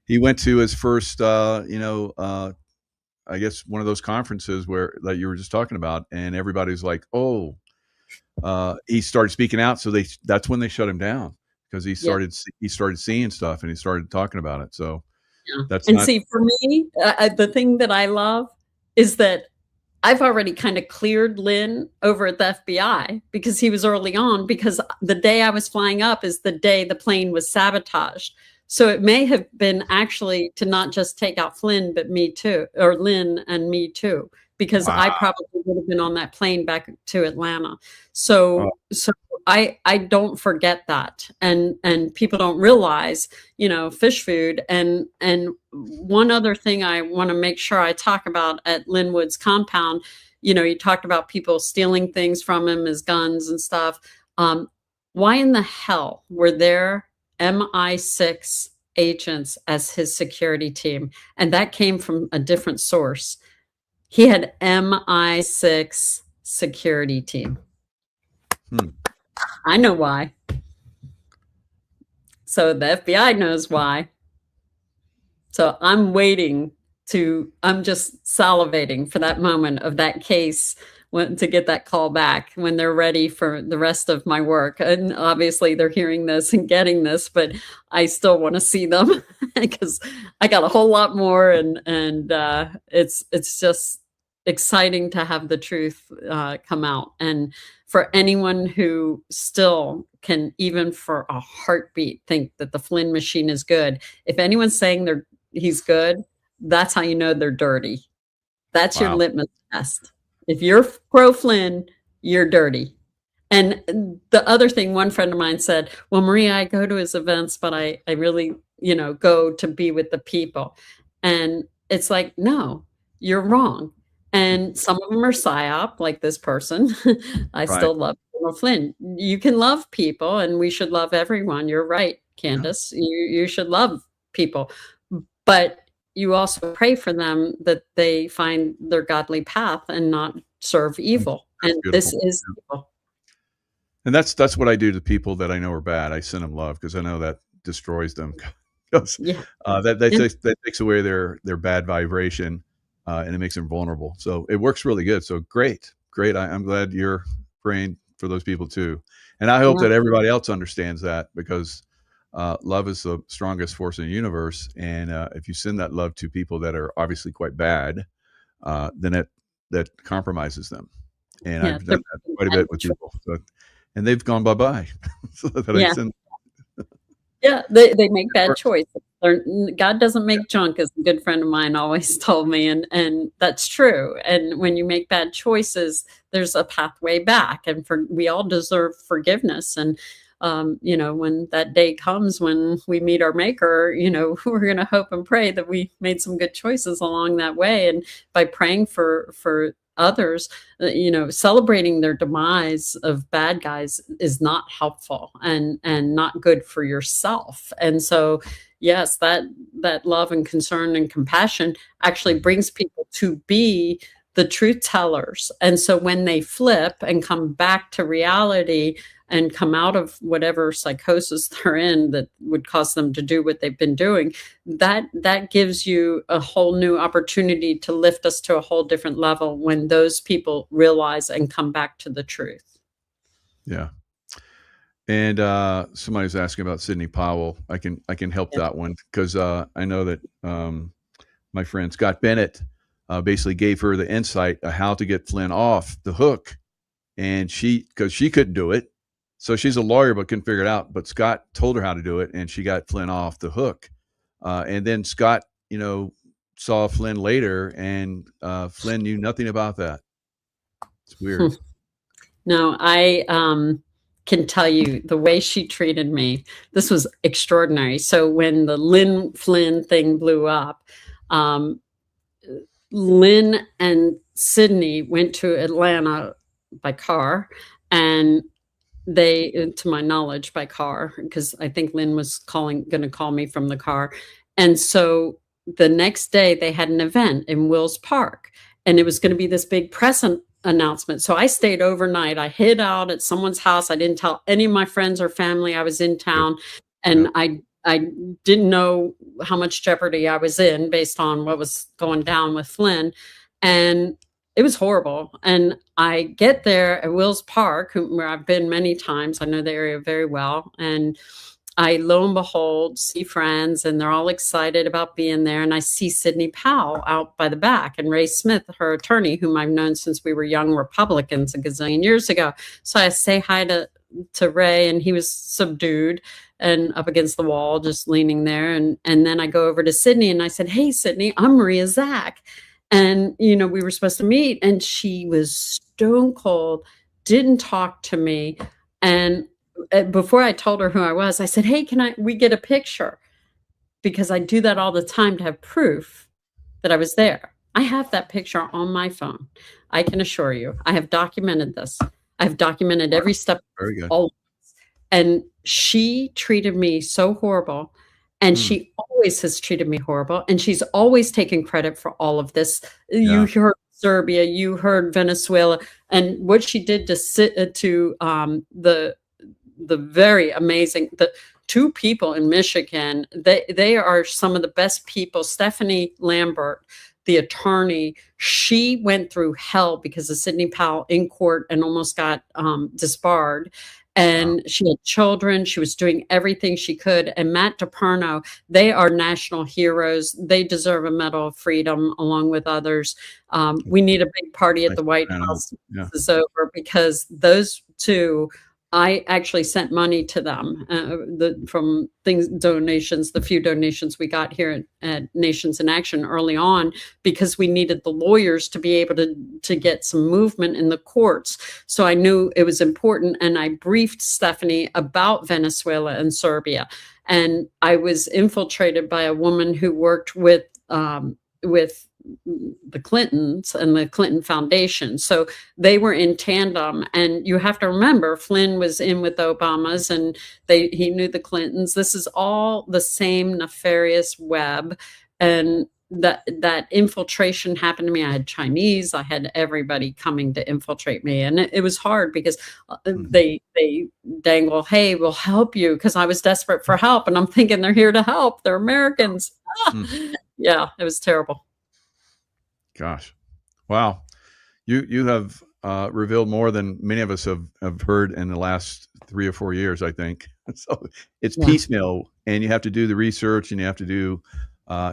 He went to his first, I guess one of those conferences that you were just talking about, and everybody's like, "Oh," he started speaking out. So that's when they shut him down, because he started seeing stuff and he started talking about it. So see, for me, the thing that I love is that I've already kind of cleared Lynn over at the FBI because he was early on, because the day I was flying up is the day the plane was sabotaged. So it may have been actually to not just take out Flynn, but me too, or Lynn and me too, because I probably would have been on that plane back to Atlanta. So I don't forget that. And people don't realize, fish food. And one other thing I want to make sure I talk about at Lynn Wood's compound, you talked about people stealing things from him, his guns and stuff. Why in the hell were there MI6 agents as his security team? And that came from a different source. He had MI6 security team. I know why. So the FBI knows why. So I'm just salivating for that moment of that case to get that call back when they're ready for the rest of my work. And obviously they're hearing this and getting this, but I still want to see them because I got a whole lot more, and it's just exciting to have the truth come out. And for anyone who still can, even for a heartbeat, think that the Flynn machine is good, if anyone's saying he's good, that's how you know they're dirty. That's your litmus test. If you're pro Flynn, you're dirty. And the other thing, one friend of mine said, well, Maria, I go to his events, but I really, go to be with the people. And it's like, no, you're wrong. And some of them are psyop, like this person. I still love Flynn. You can love people, and we should love everyone. You're right, Candace. You should love people. But you also pray for them that they find their godly path and not serve evil. And this is evil. And that's what I do to people that I know are bad. I send them love because I know that destroys them. That takes away their bad vibration, and it makes them vulnerable. So it works really good. So great. I'm glad you're praying for those people too. And I hope that everybody else understands that, because love is the strongest force in the universe. And if you send that love to people that are obviously quite bad, then that compromises them. And I've done that quite a bit with people. So, and they've gone bye-bye. So they make bad choices. God doesn't make junk, as a good friend of mine always told me. And that's true. And when you make bad choices, there's a pathway back. And we all deserve forgiveness. And when that day comes when we meet our maker, we're going to hope and pray that we made some good choices along that way. And by praying for others, celebrating their demise of bad guys is not helpful and not good for yourself. And so, yes, that love and concern and compassion actually brings people to be the truth tellers. And so when they flip and come back to reality and come out of whatever psychosis they're in that would cause them to do what they've been doing, that gives you a whole new opportunity to lift us to a whole different level when those people realize and come back to the truth. Yeah. And somebody's asking about Sidney Powell. I can help that one, because I know that my friend Scott Bennett basically gave her the insight of how to get Flynn off the hook, and because she couldn't do it. So she's a lawyer, but couldn't figure it out. But Scott told her how to do it, and she got Flynn off the hook. And then Scott, saw Flynn later, and Flynn knew nothing about that. It's weird. No, I can tell you the way she treated me. This was extraordinary. So when the Lynn Flynn thing blew up, Lynn and Sydney went to Atlanta by car, and they, to my knowledge, by car, because I think Lynn was going to call me from the car. And so the next day they had an event in Wills Park, and it was going to be this big press announcement. So I stayed overnight. I hid out at someone's house. I didn't tell any of my friends or family I was in town. And I didn't know how much jeopardy I was in based on what was going down with Flynn. And it was horrible. And I get there at Wills Park, where I've been many times. I know the area very well. And I, lo and behold, see friends, and they're all excited about being there. And I see Sidney Powell out by the back, and Ray Smith, her attorney, whom I've known since we were young Republicans a gazillion years ago. So I say hi to Ray, and he was subdued and up against the wall, just leaning there. And then I go over to Sydney, and I said, "Hey, Sydney, I'm Maria Zach." And, we were supposed to meet, and she was stone cold, didn't talk to me. And before I told her who I was, I said, "Hey, we get a picture?" Because I do that all the time to have proof that I was there. I have that picture on my phone. I can assure you, I have documented this. I've documented every step. Very good. All, and she treated me so horrible. And she always has treated me horrible. And she's always taken credit for all of this. You heard Serbia, you heard Venezuela, and what she did to the very amazing, the two people in Michigan, they are some of the best people. Stephanie Lambert, the attorney, she went through hell because of Sidney Powell in court and almost got disbarred. And she had children. She was doing everything she could. And Matt DePerno, they are national heroes. They deserve a Medal of Freedom along with others. We need a big party at the White House. This is over, because those two, I actually sent money to them from donations, the few donations we got here at Nations in Action early on, because we needed the lawyers to be able to get some movement in the courts. So I knew it was important, and I briefed Stephanie about Venezuela and Serbia. And I was infiltrated by a woman who worked with the Clintons and the Clinton Foundation. So they were in tandem. And you have to remember, Flynn was in with the Obamas, and he knew the Clintons. This is all the same nefarious web. And that infiltration happened to me. I had Chinese, I had everybody coming to infiltrate me. And it was hard because they dangle, hey, we'll help you, because I was desperate for help. And I'm thinking they're here to help. They're Americans. Yeah, it was terrible. Gosh. Wow. You have revealed more than many of us have heard in the last 3 or 4 years, I think. So it's piecemeal, and you have to do the research, and you have to do,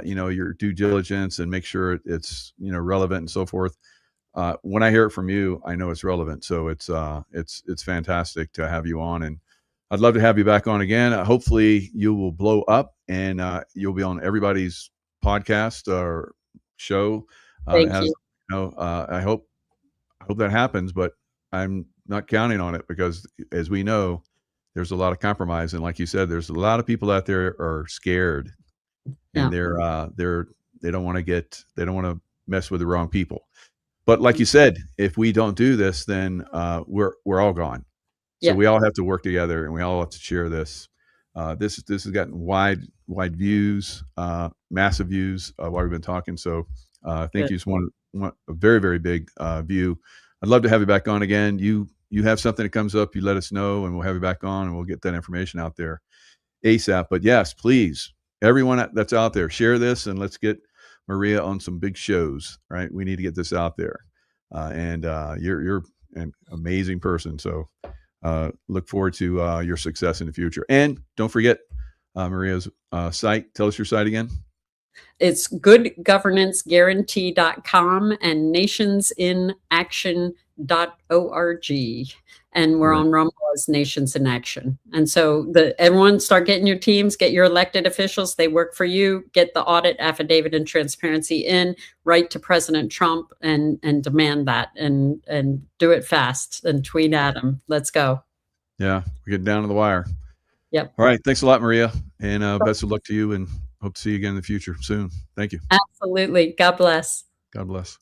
your due diligence and make sure it's, relevant and so forth. When I hear it from you, I know it's relevant. So it's fantastic to have you on, and I'd love to have you back on again. Hopefully you will blow up, and you'll be on everybody's podcast or show. Thank you. I hope that happens, but I'm not counting on it, because as we know, there's a lot of compromise. And like you said, there's a lot of people out there are scared, and they don't want to mess with the wrong people. But like you said, if we don't do this, then we're all gone. So we all have to work together, and we all have to share this. This has gotten wide views, massive views while we've been talking. So I think you just want a very, very big view. I'd love to have you back on again. You have something that comes up, you let us know, and we'll have you back on, and we'll get that information out there ASAP. But yes, please, everyone that's out there, share this, and let's get Maria on some big shows, right? We need to get this out there. And you're an amazing person. So look forward to your success in the future. And don't forget Maria's site. Tell us your site again. It's goodgovernanceguarantee.com and nationsinaction.org. And we're on Rumble as Nations in Action. And so everyone start getting your teams, get your elected officials. They work for you. Get the audit affidavit and transparency in, write to President Trump and demand that, and do it fast, and tweet at him. Let's go. Yeah, we're getting down to the wire. Yep. All right. Thanks a lot, Maria. And best of luck to you, and hope to see you again in the future soon. Thank you. Absolutely. God bless. God bless.